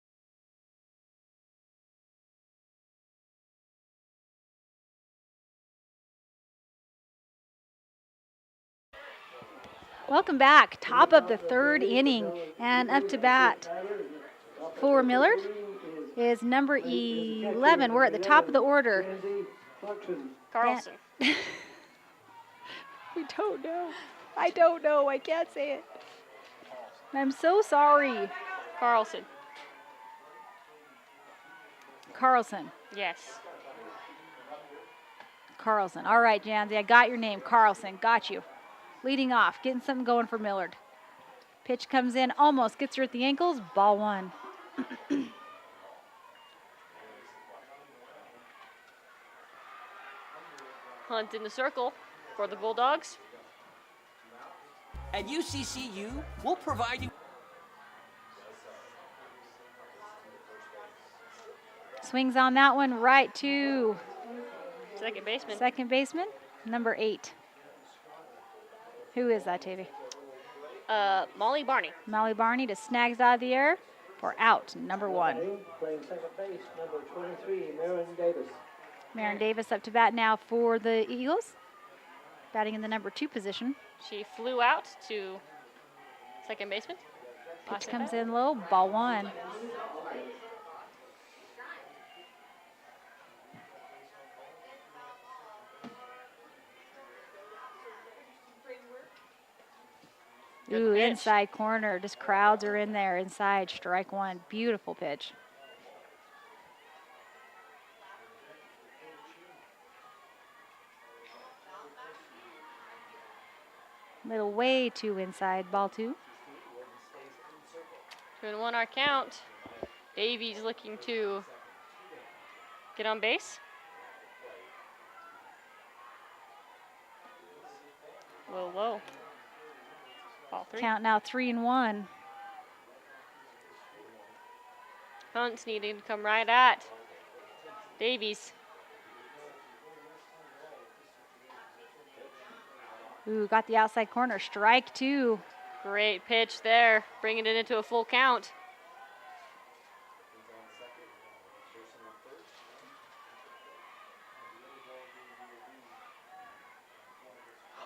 Welcome back. Top of the third inning. And up to bat for Millard is number 11. We're at the top of the order. Carlson. We don't know. I don't know. I can't say it. I'm so sorry. Carlson. Carlson. Yes. Carlson. All right, Janzi, I got your name. Carlson. Got you. Leading off, getting something going for Millard. Pitch comes in, almost gets her at the ankles. Ball one. Hunt in the circle for the Bulldogs. At UCCU, we'll provide you. Swings on that one right to second baseman. Second baseman, number 8. Who is that, Tavy? Molly Barney. Molly Barney just snags out of the air for out, number 1. Playing second base, number 23, Marin Davis. Marin Davis up to bat now for the Eagles, batting in the number 2 position. She flew out to second baseman. Pitch comes in low, ball 1. Ooh, inside corner. Just crowds are in there. Inside, strike 1. Beautiful pitch. Little way too inside, ball 2. 2-1 our count. Davies looking to get on base. Low. Ball 3. Count now 3-1. Hunt's needing to come right at Davies. Ooh, got the outside corner. Strike 2. Great pitch there, bringing it into a full count.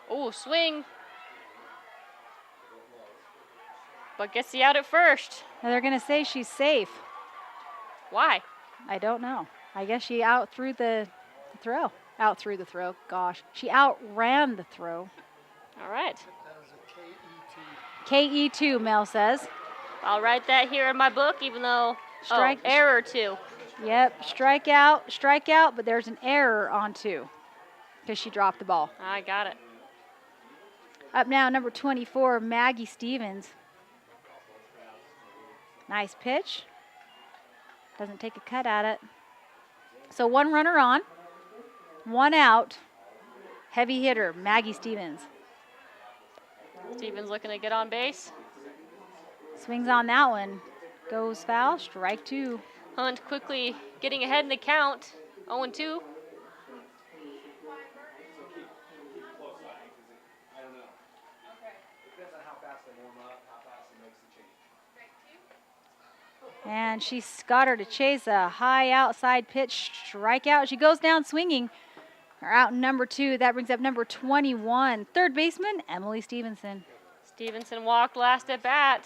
Oh, swing. But gets the out at first. Now they're going to say she's safe. Why? I don't know. I guess she outthrew the throw. Outthrew the throw. Gosh. She outran the throw. All right. KE2, Mel says. I'll write that here in my book, even though error 2. Yep, strikeout, but there's an error on 2 because she dropped the ball. I got it. Up now, number 24, Maggie Stevens. Nice pitch. Doesn't take a cut at it. So 1 runner on, 1 out. Heavy hitter, Maggie Stevens. Stevens looking to get on base. Swings on that one. Goes foul, strike 2. Hunt quickly getting ahead in the count. 0-2. And she's got her to chase a high outside pitch, strikeout. She goes down swinging. Her out number 2. That brings up number 21, third baseman, Emily Stevenson. Stevenson walked last at bat.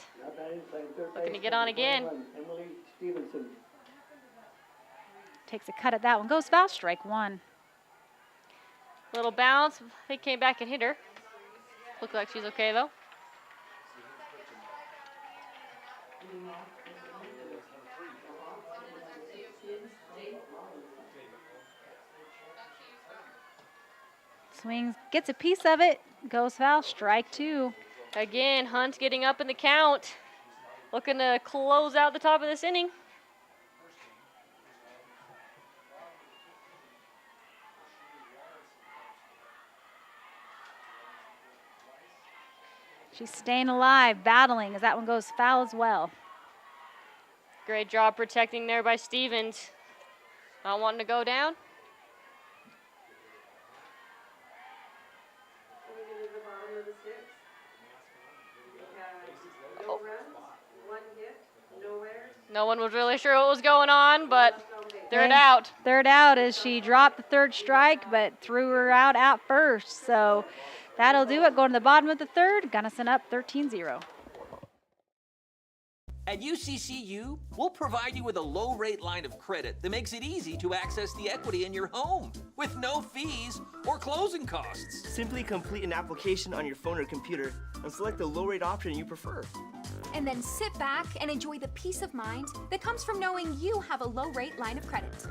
Looking to get on again. Emily Stevenson. Takes a cut at that one. Goes foul, strike 1. Little bounce. They came back and hit her. Look like she's okay though. Swings, gets a piece of it, goes foul, strike 2. Again, Hunt getting up in the count. Looking to close out the top of this inning. She's staying alive, battling, as that one goes foul as well. Great job protecting there by Stevens. Not wanting to go down. No one was really sure what was going on, but third out. Third out as she dropped the third strike, but threw her out at first. So That'll do it. Going to the bottom of the third. Gunnison up 13-0. At UCCU, we'll provide you with a low-rate line of credit that makes it easy to access the equity in your home with no fees or closing costs. Simply complete an application on your phone or computer and select the low-rate option you prefer. And then sit back and enjoy the peace of mind that comes from knowing you have a low-rate line of credit.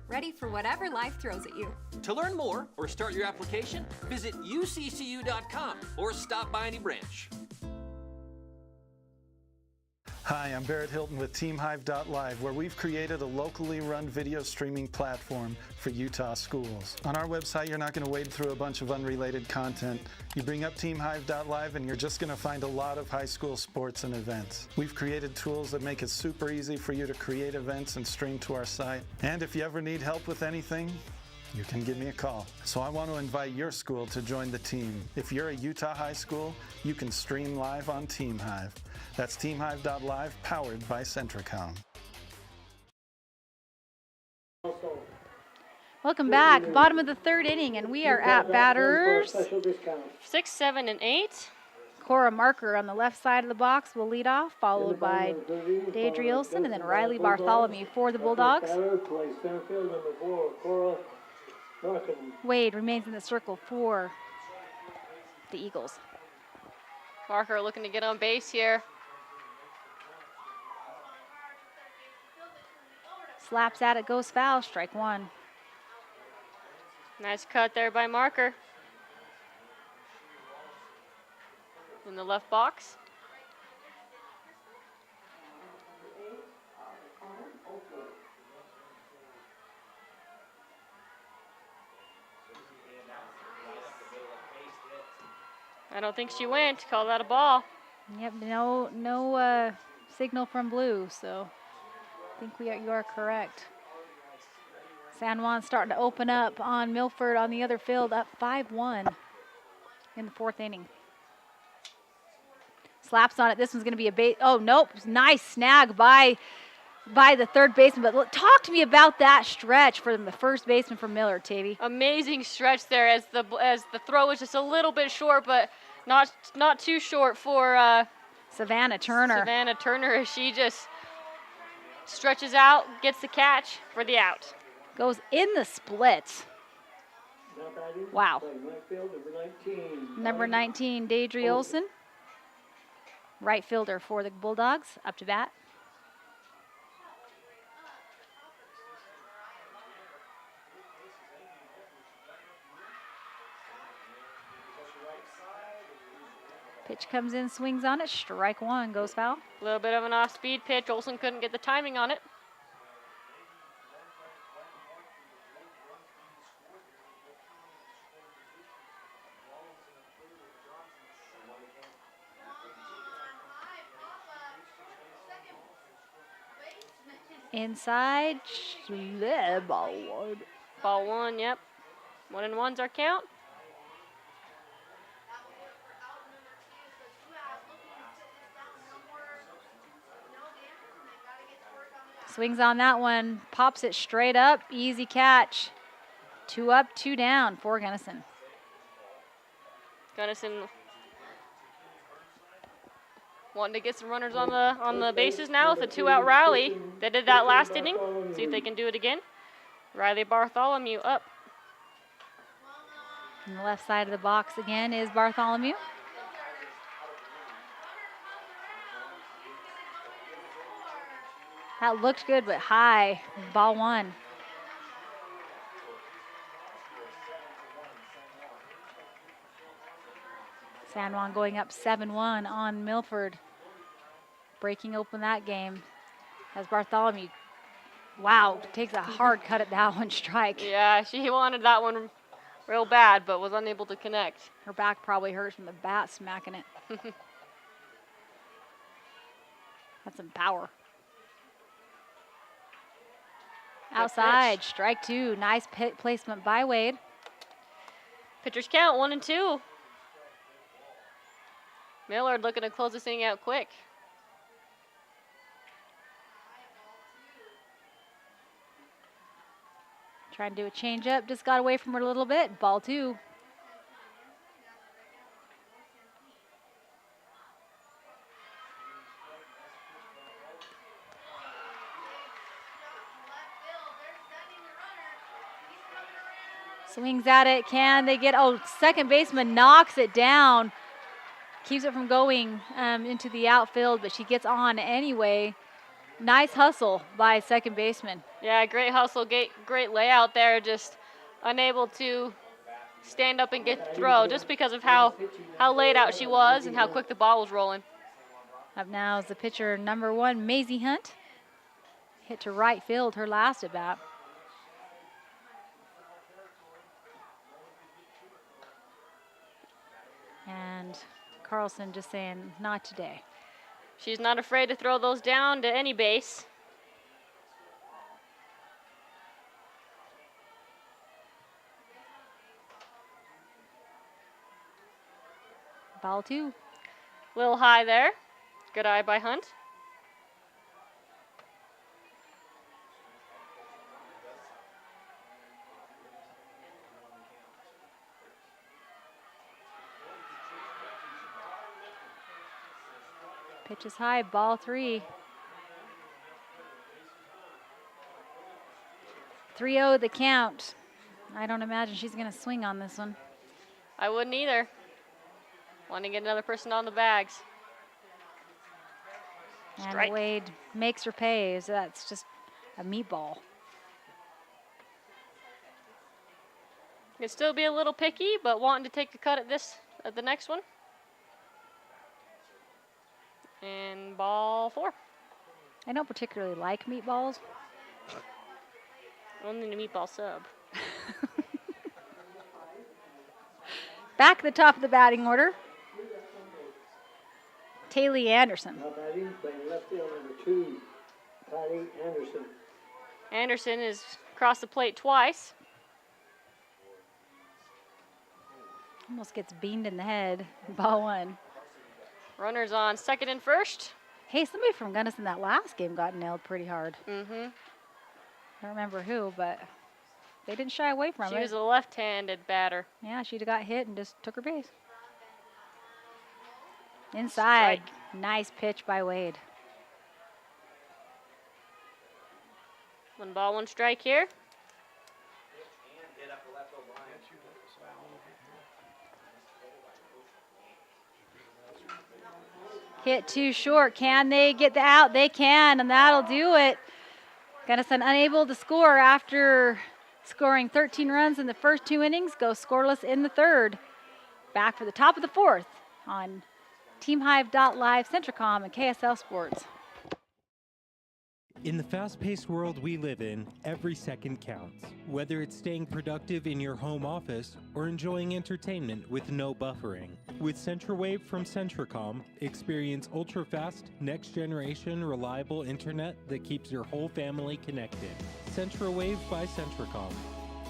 Ready for whatever life throws at you. To learn more or start your application, visit uccu.com or stop by any branch. Hi, I'm Barrett Hilton with TeamHive.live, where we've created a locally run video streaming platform for Utah schools. On our website, you're not going to wade through a bunch of unrelated content. You bring up TeamHive.live and you're just going to find a lot of high school sports and events. We've created tools that make it super easy for you to create events and stream to our site. And if you ever need help with anything, you can give me a call. So I want to invite your school to join the team. If you're a Utah high school, you can stream live on TeamHive. That's TeamHive.live, powered by Centricom. Welcome back. Bottom of the third inning, and we are at batters 6, 7, and 8. Cora Marker on the left side of the box will lead off, followed by Deidre Olson and then Riley Bartholomew for the Bulldogs. Wade remains in the circle for the Eagles. Marker looking to get on base here. Slaps at it, goes foul, strike one. Nice cut there by Marker. In the left box. I don't think she went. Call that a ball. Yep, no signal from blue, so I think you are correct. San Juan starting to open up on Milford on the other field, up 5-1 in the fourth inning. Slaps on it. This one's going to be a base. Oh, nope. Nice snag by the third baseman. But look, talk to me about that stretch for the first baseman for Millard, Tavy. Amazing stretch there as the throw was just a little bit short, but not too short for Savannah Turner. Savannah Turner, as she just stretches out, gets the catch for the out. Goes in the split. Wow. Number 19, Deidre Olson. Right fielder for the Bulldogs, up to bat. Pitch comes in, swings on it, strike one, goes foul. A little bit of an off-speed pitch. Olson couldn't get the timing on it. Inside, ball one. Ball one, yep. 1-1's our count. Swings on that one, pops it straight up, easy catch. 2 up, 2 down for Gunnison. Gunnison wanting to get some runners on the bases now with a 2-out rally. They did that last inning. See if they can do it again. Riley Bartholomew up. On the left side of the box again is Bartholomew. That looked good, but high. Ball one. San Juan going up 7-1 on Milford. Breaking open that game as Bartholomew, wow, takes a hard cut at that one, strike. Yeah, she wanted that one real bad, but was unable to connect. Her back probably hurts from the bat smacking it. That's some power. Outside, strike two. Nice pit placement by Wade. Pitchers count 1-2. Millard looking to close this inning out quick. Trying to do a change up, just got away from her a little bit. Ball two. Swings at it. Can they get, second baseman knocks it down. Keeps it from going into the outfield, but she gets on anyway. Nice hustle by second baseman. Yeah, great hustle, great layout there. Just unable to stand up and get the throw just because of how laid out she was and how quick the ball was rolling. Up now is the pitcher number 1, Maisie Hunt. Hit to right field her last at bat. And Carlson just saying, not today. She's not afraid to throw those down to any base. Ball 2. Little high there. Good eye by Hunt. Pitch is high, ball 3. 3-0 the count. I don't imagine she's going to swing on this one. I wouldn't either. Want to get another person on the bags. And Wade makes her pay. So that's just a meatball. Could still be a little picky, but wanting to take a cut at the next one. And ball 4. I don't particularly like meatballs. Only the meatball sub. Back at the top of the batting order, Taylor Anderson. Now batting, playing left field, number 2, Patty Anderson. Anderson is across the plate twice. Almost gets beamed in the head. Ball 1. Runners on second and first. Hey, somebody from Gunnison that last game got nailed pretty hard. Mm-hmm. I don't remember who, but they didn't shy away from it. She was a left-handed batter. Yeah, she'd have got hit and just took her base. Inside. Strike. Nice pitch by Wade. 1 ball, 1 strike here. Hit too short. Can they get the out? They can, and that'll do it. Gunnison unable to score after scoring 13 runs in the first 2 innings. Go scoreless in the third. Back for the top of the 4th on TeamHive.live, Centricom, and KSL Sports. In the fast-paced world we live in, every second counts. Whether it's staying productive in your home office or enjoying entertainment with no buffering. With CentraWave from Centricom, experience ultra-fast, next-generation, reliable internet that keeps your whole family connected. CentraWave by Centricom.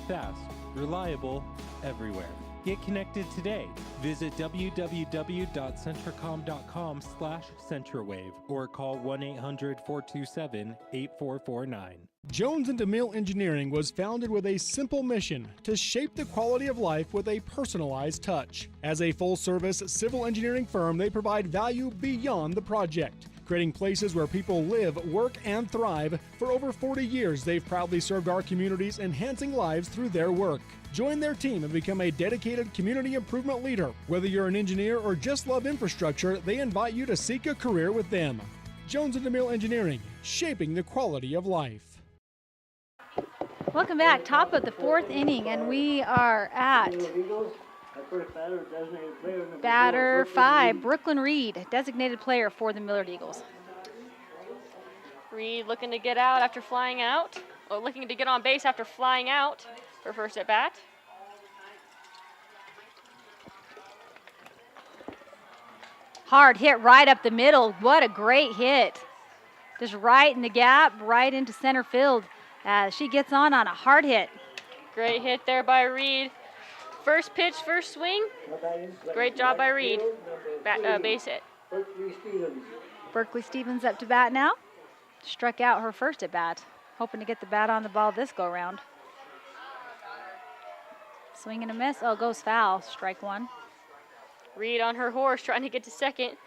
Fast, reliable, everywhere. Get connected today. Visit www.centricom.com/CentraWave or call 1-800-427-8449. Jones and DeMille Engineering was founded with a simple mission to shape the quality of life with a personalized touch. As a full-service civil engineering firm, they provide value beyond the project, creating places where people live, work, and thrive. For over 40 years, they've proudly served our communities, enhancing lives through their work. Join their team and become a dedicated community improvement leader. Whether you're an engineer or just love infrastructure, they invite you to seek a career with them. Jones and DeMille Engineering, shaping the quality of life. Welcome back. Top of the 4th inning, and we are at batter 5, Brooklyn Reed, designated player for the Millard Eagles. Reed looking to get out after flying out, or looking to get on base after flying out for first at bat. Hard hit right up the middle. What a great hit. Just right in the gap, right into center field. She gets on a hard hit. Great hit there by Reed. First pitch, first swing. Great job by Reed. Base hit. Berkeley Stevens up to bat now. Struck out her first at bat. Hoping to get the bat on the ball this go round. Swing and a miss. Oh, goes foul. Strike 1. Reed on her horse trying to get to second.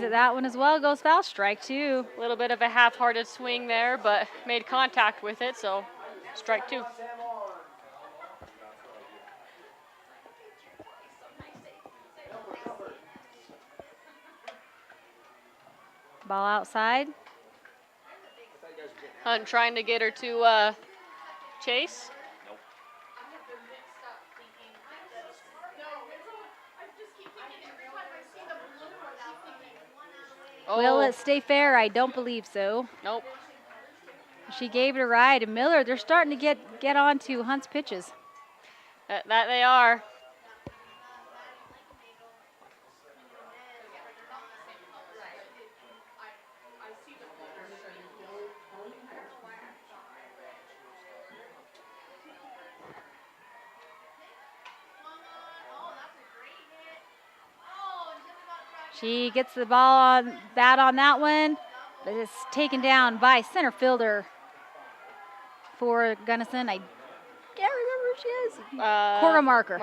at that one as well. Goes foul, strike 2. A little bit of a half-hearted swing there, but made contact with it, so strike 2. Ball outside. Hunt trying to get her to chase. Will it stay fair? I don't believe so. Nope. She gave it a ride. And Millard, they're starting to get on to Hunt's pitches. That they are. She gets the ball on that one, but it's taken down by center fielder for Gunnison. I can't remember who she is. Cora Marker.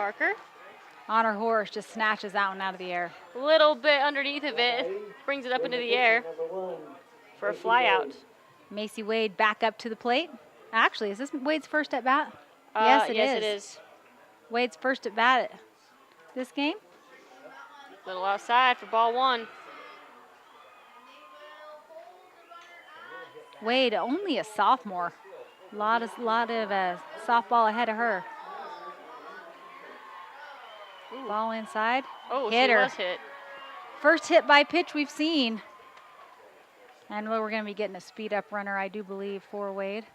On her horse, just snatches that one out of the air. A little bit underneath of it, brings it up into the air for a fly out. Macy Wade back up to the plate. Actually, is this Wade's first at bat? Yes, it is. Wade's first at bat this game. Little outside for ball 1. Wade, only a sophomore. Lot of softball ahead of her. Ooh. Ball inside. Oh, hit she her. was hit. First hit by pitch we've seen. And we're going to be getting a speed up runner, I do believe, for Wade.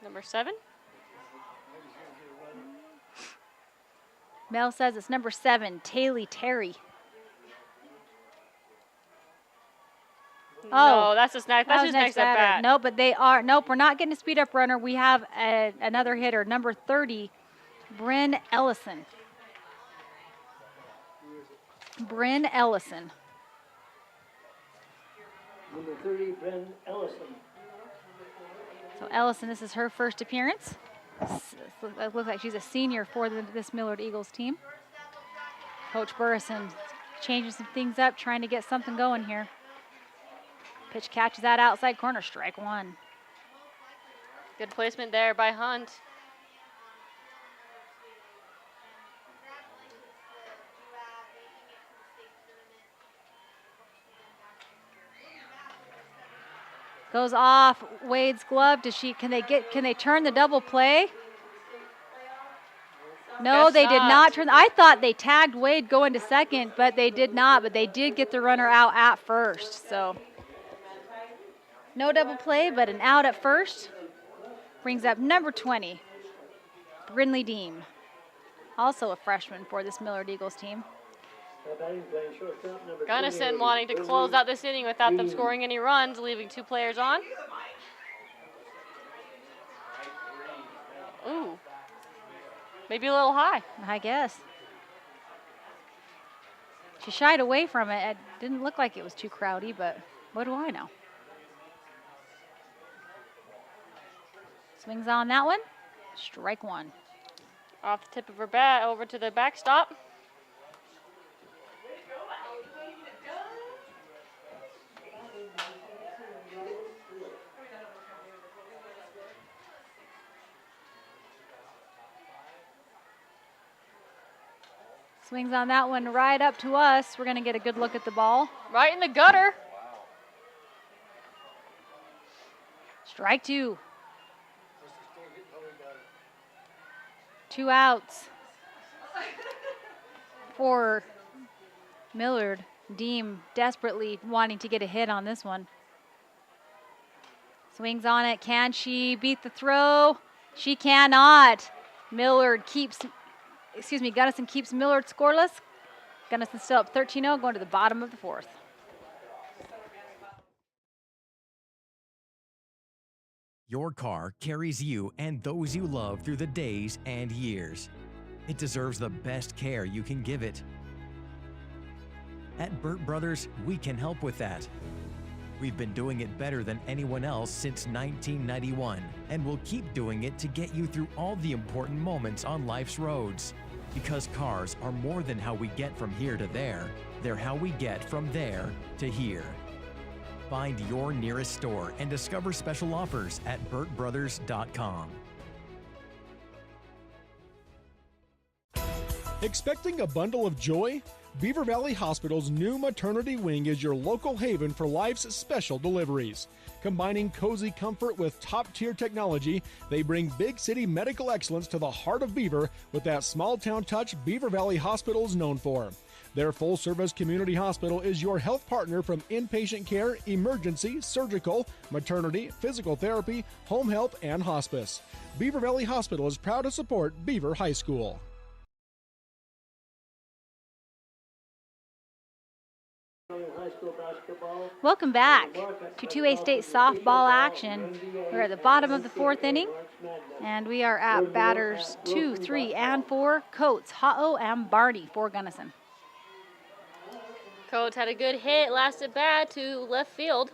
Number 7. Mel says it's number 7, Taylor Terry. No, that's just next at bat. No, but they are. Nope, we're not getting a speed up runner. We have another hitter, number 30, Bryn Ellison. Bryn Ellison. Number 30, Bryn Ellison. So Ellison, this is her first appearance. It looks like she's a senior for this Millard Eagles team. Coach Burrison changing some things up, trying to get something going here. Pitch catches that outside corner, strike 1. Good placement there by Hunt. Goes off Wade's glove. Can they turn the double play? No, they did not turn. I thought they tagged Wade going to second, but they did not. But they did get the runner out at first. So no double play, but an out at first. Brings up number 20, Brinley Deem. Also a freshman for this Millard Eagles team. Gunnison wanting to close out this inning without them scoring any runs, leaving 2 players on. Ooh. Maybe a little high. I guess. She shied away from it. It didn't look like it was too crowdy, but what do I know? Swings on that one. Strike 1. Off the tip of her bat over to the backstop. Swings on that one right up to us. We're going to get a good look at the ball. Right in the gutter. Strike 2. 2 outs for Millard. Deem desperately wanting to get a hit on this one. Swings on it. Can she beat the throw? She cannot. Gunnison keeps Millard scoreless. Gunnison still up 13-0, going to the bottom of the 4th. Your car carries you and those you love through the days and years. It deserves the best care you can give it. At Burt Brothers, we can help with that. We've been doing it better than anyone else since 1991, and we'll keep doing it to get you through all the important moments on life's roads. Because cars are more than how we get from here to there, they're how we get from there to here. Find your nearest store and discover special offers at burtbrothers.com. Expecting a bundle of joy? Beaver Valley Hospital's new maternity wing is your local haven for life's special deliveries. Combining cozy comfort with top-tier technology, they bring big city medical excellence to the heart of Beaver with that small-town touch Beaver Valley Hospital is known for. Their full-service community hospital is your health partner from inpatient care, emergency, surgical, maternity, physical therapy, home health, and hospice. Beaver Valley Hospital is proud to support Beaver High School. Welcome back to 2A State softball action. We're at the bottom of the 4th inning, and we are at batters 2, 3, and 4, Coates, Ha'o, and Barney for Gunnison. Coates had a good hit last at bat to left field.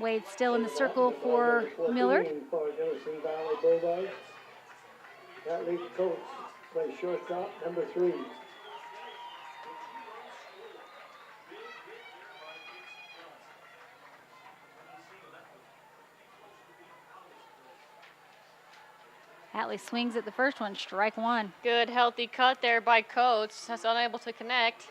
Wade still in the circle for Millard. That leaves Coates, plays shortstop, number 3. Hatley swings at the first one, strike 1. Good healthy cut there by Coates. That's unable to connect.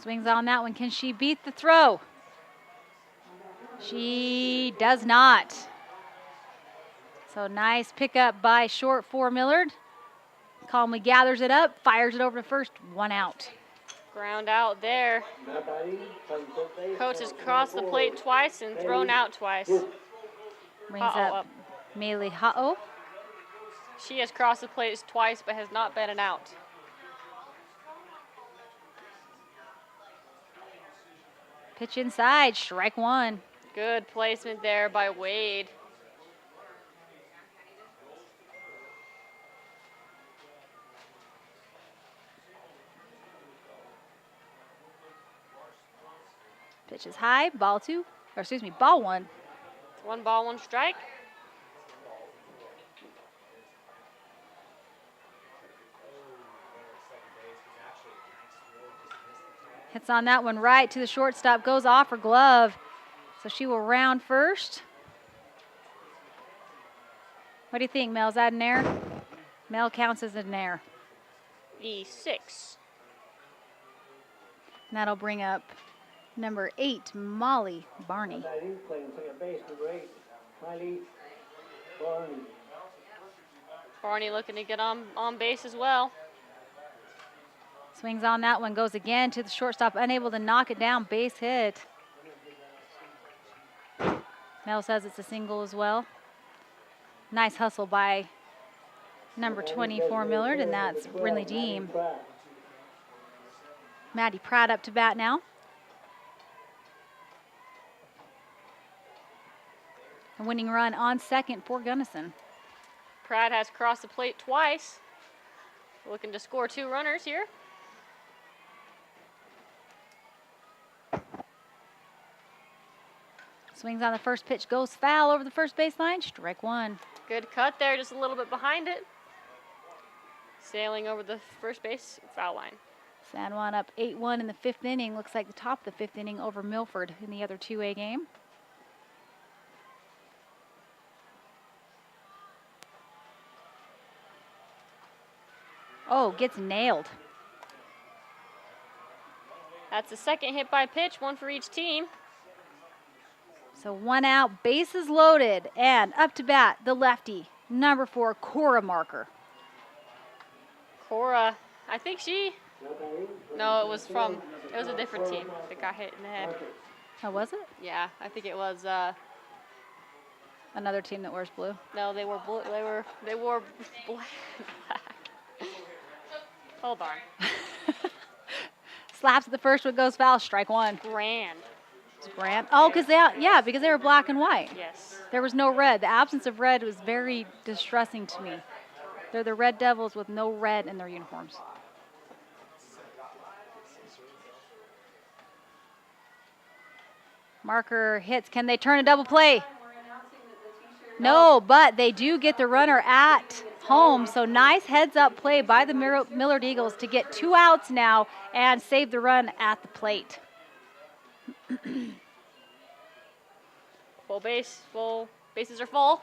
Swings on that one. Can she beat the throw? She does not. So nice pickup by short for Millard. Calmly gathers it up, fires it over to first, 1 out. Ground out there. Coates has crossed the plate twice and thrown out twice. Brings up Meili Ha'o. She has crossed the plate twice but has not been an out. Pitch inside, strike 1. Good placement there by Wade. Pitch is high, ball 1. 1 ball, 1 strike. Hits on that one right to the shortstop, goes off her glove. So she will round first. What do you think, Mel? Is that an error? Mel counts as an error. E6. And that'll bring up number 8, Molly Barney. Playing second base, number 8, Miley Barney. Barney looking to get on base as well. Swings on that one, goes again to the shortstop, unable to knock it down, base hit. Mel says it's a single as well. Nice hustle by number 24 Millard, and that's Brinley Deem. Maddie Pratt up to bat now. A winning run on second for Gunnison. Pratt has crossed the plate twice. Looking to score 2 runners here. Swings on the first pitch, goes foul over the first baseline, strike 1. Good cut there, just a little bit behind it. Sailing over the first base foul line. San Juan up 8-1 in the 5th inning. Looks like the top of the 5th inning over Milford in the other 2A game. Oh, gets nailed. That's the second hit by pitch, 1 for each team. So 1 out, bases loaded, and up to bat, the lefty, number 4, Cora Marker. Cora, I think no, it was a different team that got hit in the head. Oh, was it? Yeah, I think it was. Another team that wears blue? No, they wore blue. They wore black. Hold on. Slaps at the first one, goes foul, strike 1. Grand. It's Grant. Oh, because because they were black and white. Yes. There was no red. The absence of red was very distressing to me. They're the Red Devils with no red in their uniforms. Marker hits. Can they turn a double play? No, but they do get the runner at home. So nice heads-up play by the Millard Eagles to get 2 outs now and save the run at the plate. Full bases are full.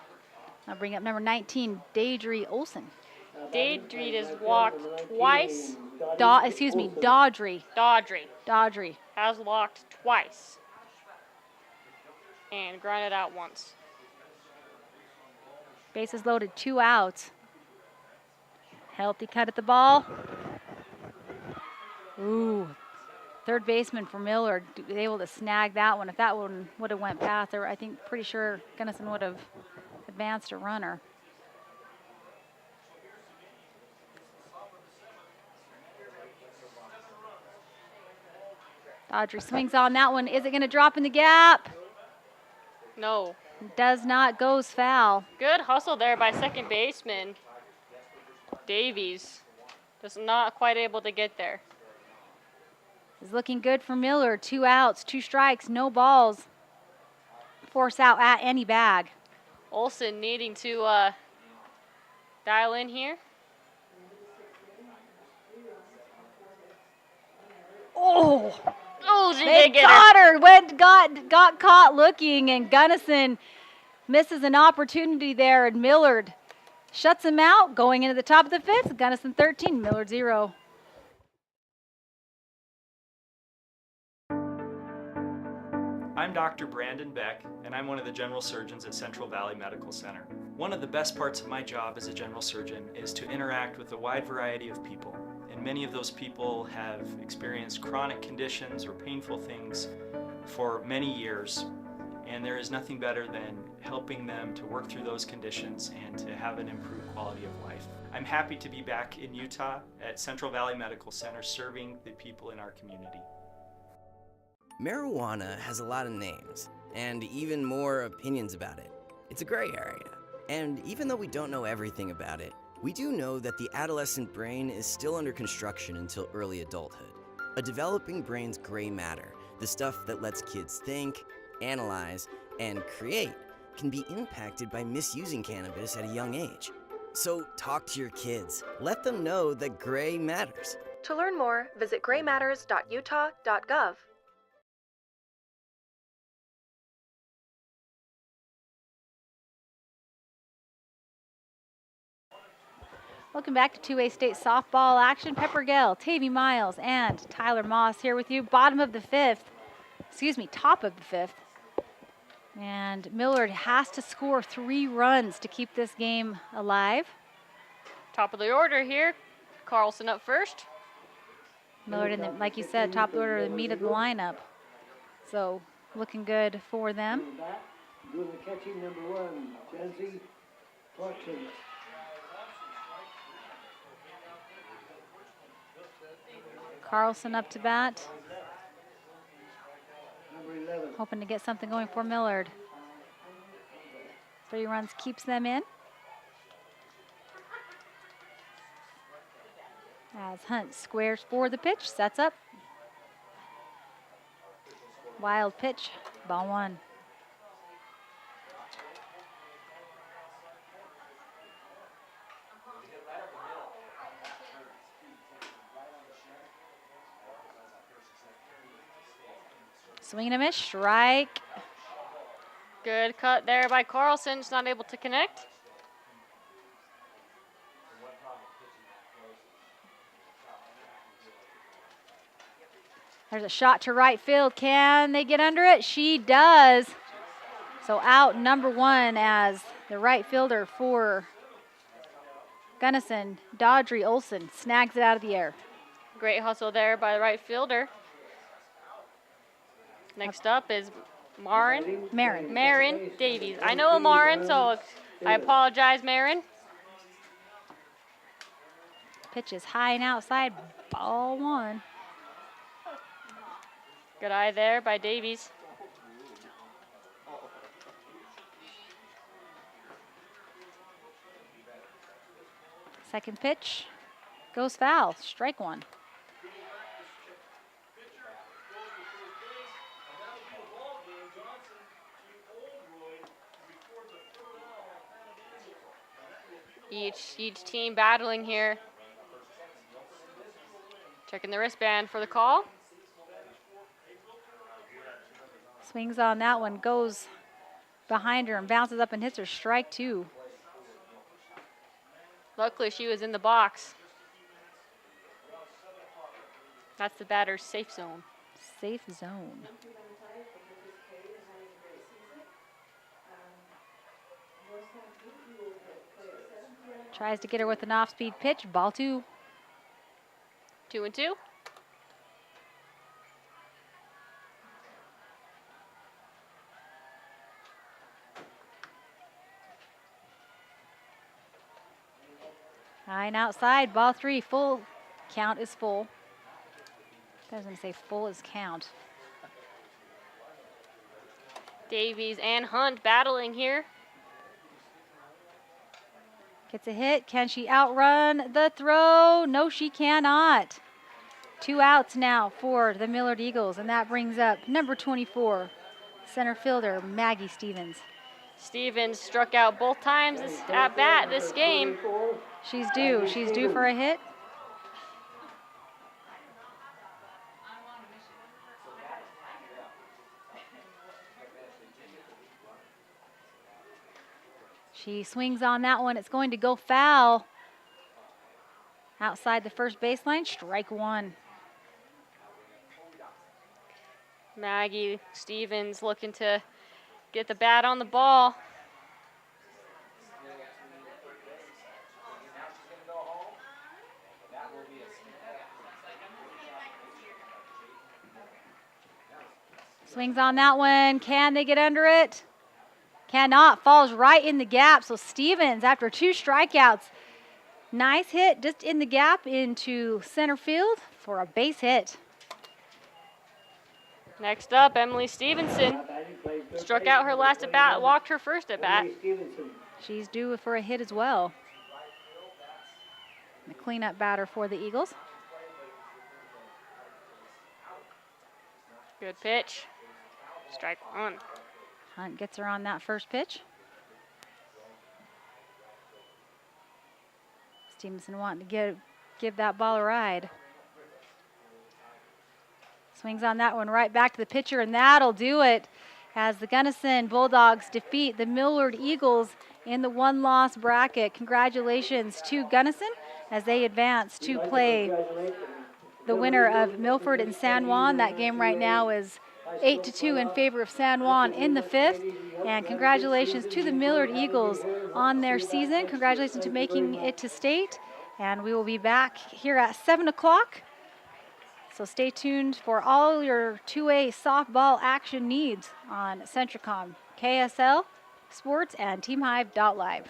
I'll bring up number 19, Daedry Olson. Daedry has walked twice. Daudry. Daudry has walked twice. And grounded out once. Bases loaded, 2 outs. Healthy cut at the ball. Ooh, third baseman for Millard able to snag that one. If that one would have went past, I think pretty sure Gunnison would have advanced a runner. Daudry swings on that one. Is it going to drop in the gap? No. Does not, goes foul. Good hustle there by second baseman Davies. Just not quite able to get there. Is looking good for Millard. 2 outs, 2 strikes, no balls. Force out at any bag. Olson needing to dial in here. Oh! Oh, they got her. Got caught looking, and Gunnison misses an opportunity there, and Millard shuts him out. Going into the top of the 5th, Gunnison 13, Millard 0. I'm Dr. Brandon Beck, and I'm one of the general surgeons at Central Valley Medical Center. One of the best parts of my job as a general surgeon is to interact with a wide variety of people. And many of those people have experienced chronic conditions or painful things for many years. And there is nothing better than helping them to work through those conditions and to have an improved quality of life. I'm happy to be back in Utah at Central Valley Medical Center serving the people in our community. Marijuana has a lot of names, and even more opinions about it. It's a gray area. And even though we don't know everything about it, we do know that the adolescent brain is still under construction until early adulthood. A developing brain's gray matter, the stuff that lets kids think, analyze, and create, can be impacted by misusing cannabis at a young age. So talk to your kids. Let them know that gray matters. To learn more, visit graymatters.utah.gov. Welcome back to 2A State softball action. Pepper Gale, Tavy Miles, and Tyler Moss here with you. Top of the 5th. And Millard has to score 3 runs to keep this game alive. Top of the order here. Carlson up first. Millard, like you said, top of the order, the meat of the lineup. So looking good for them. Doing the catching, number 1, Jancy Clarkson. Carlson up to bat. Number 11. Hoping to get something going for Millard. 3 runs keeps them in. As Hunt squares for the pitch, sets up. Wild pitch, ball 1. Swing and a miss, strike. Good cut there by Carlson, just not able to connect. There's a shot to right field. Can they get under it? She does. So out number 1 as the right fielder for Gunnison, Daudry Olson, snags it out of the air. Great hustle there by the right fielder. Next up is Marin Davies. I know Marin, so I apologize, Marin. Pitch is high and outside, ball 1. Good eye there by Davies. Second pitch goes foul, strike one. Each team battling here. Checking the wristband for the call. Swings on that one, goes behind her and bounces up and hits her, strike two. Luckily, she was in the box. That's the batter's safe zone. Safe zone. Tries to get her with an off-speed pitch, ball two. 2-2. High and outside, ball three, full. Count is full. Doesn't say full is count. Davies and Hunt battling here. Gets a hit. Can she outrun the throw? No, she cannot. 2 outs now for the Millard Eagles, and that brings up number 24, center fielder Maggie Stevens. Stevens struck out both times at bat this game. She's due. She's due for a hit. She swings on that one. It's going to go foul. Outside the first baseline, strike one. Maggie Stevens looking to get the bat on the ball. Swings on that one. Can they get under it? Cannot. Falls right in the gap. So Stevens, after 2 strikeouts, nice hit just in the gap into center field for a base hit. Next up, Emily Stevenson. Struck out her last at bat, walked her first at bat. She's due for a hit as well. The cleanup batter for the Eagles. Good pitch. Strike one. Hunt gets her on that first pitch. Stevenson wanting to give that ball a ride. Swings on that one right back to the pitcher, and that'll do it as the Gunnison Bulldogs defeat the Millard Eagles in the one-loss bracket. Congratulations to Gunnison as they advance to play the winner of Milford and San Juan. That game right now is 8-2 in favor of San Juan in the 5th. And congratulations to the Millard Eagles on their season. Congratulations to making it to state. And we will be back here at 7 o'clock. So stay tuned for all your 2A softball action needs on Centricom, KSL, Sports, and TeamHive.live.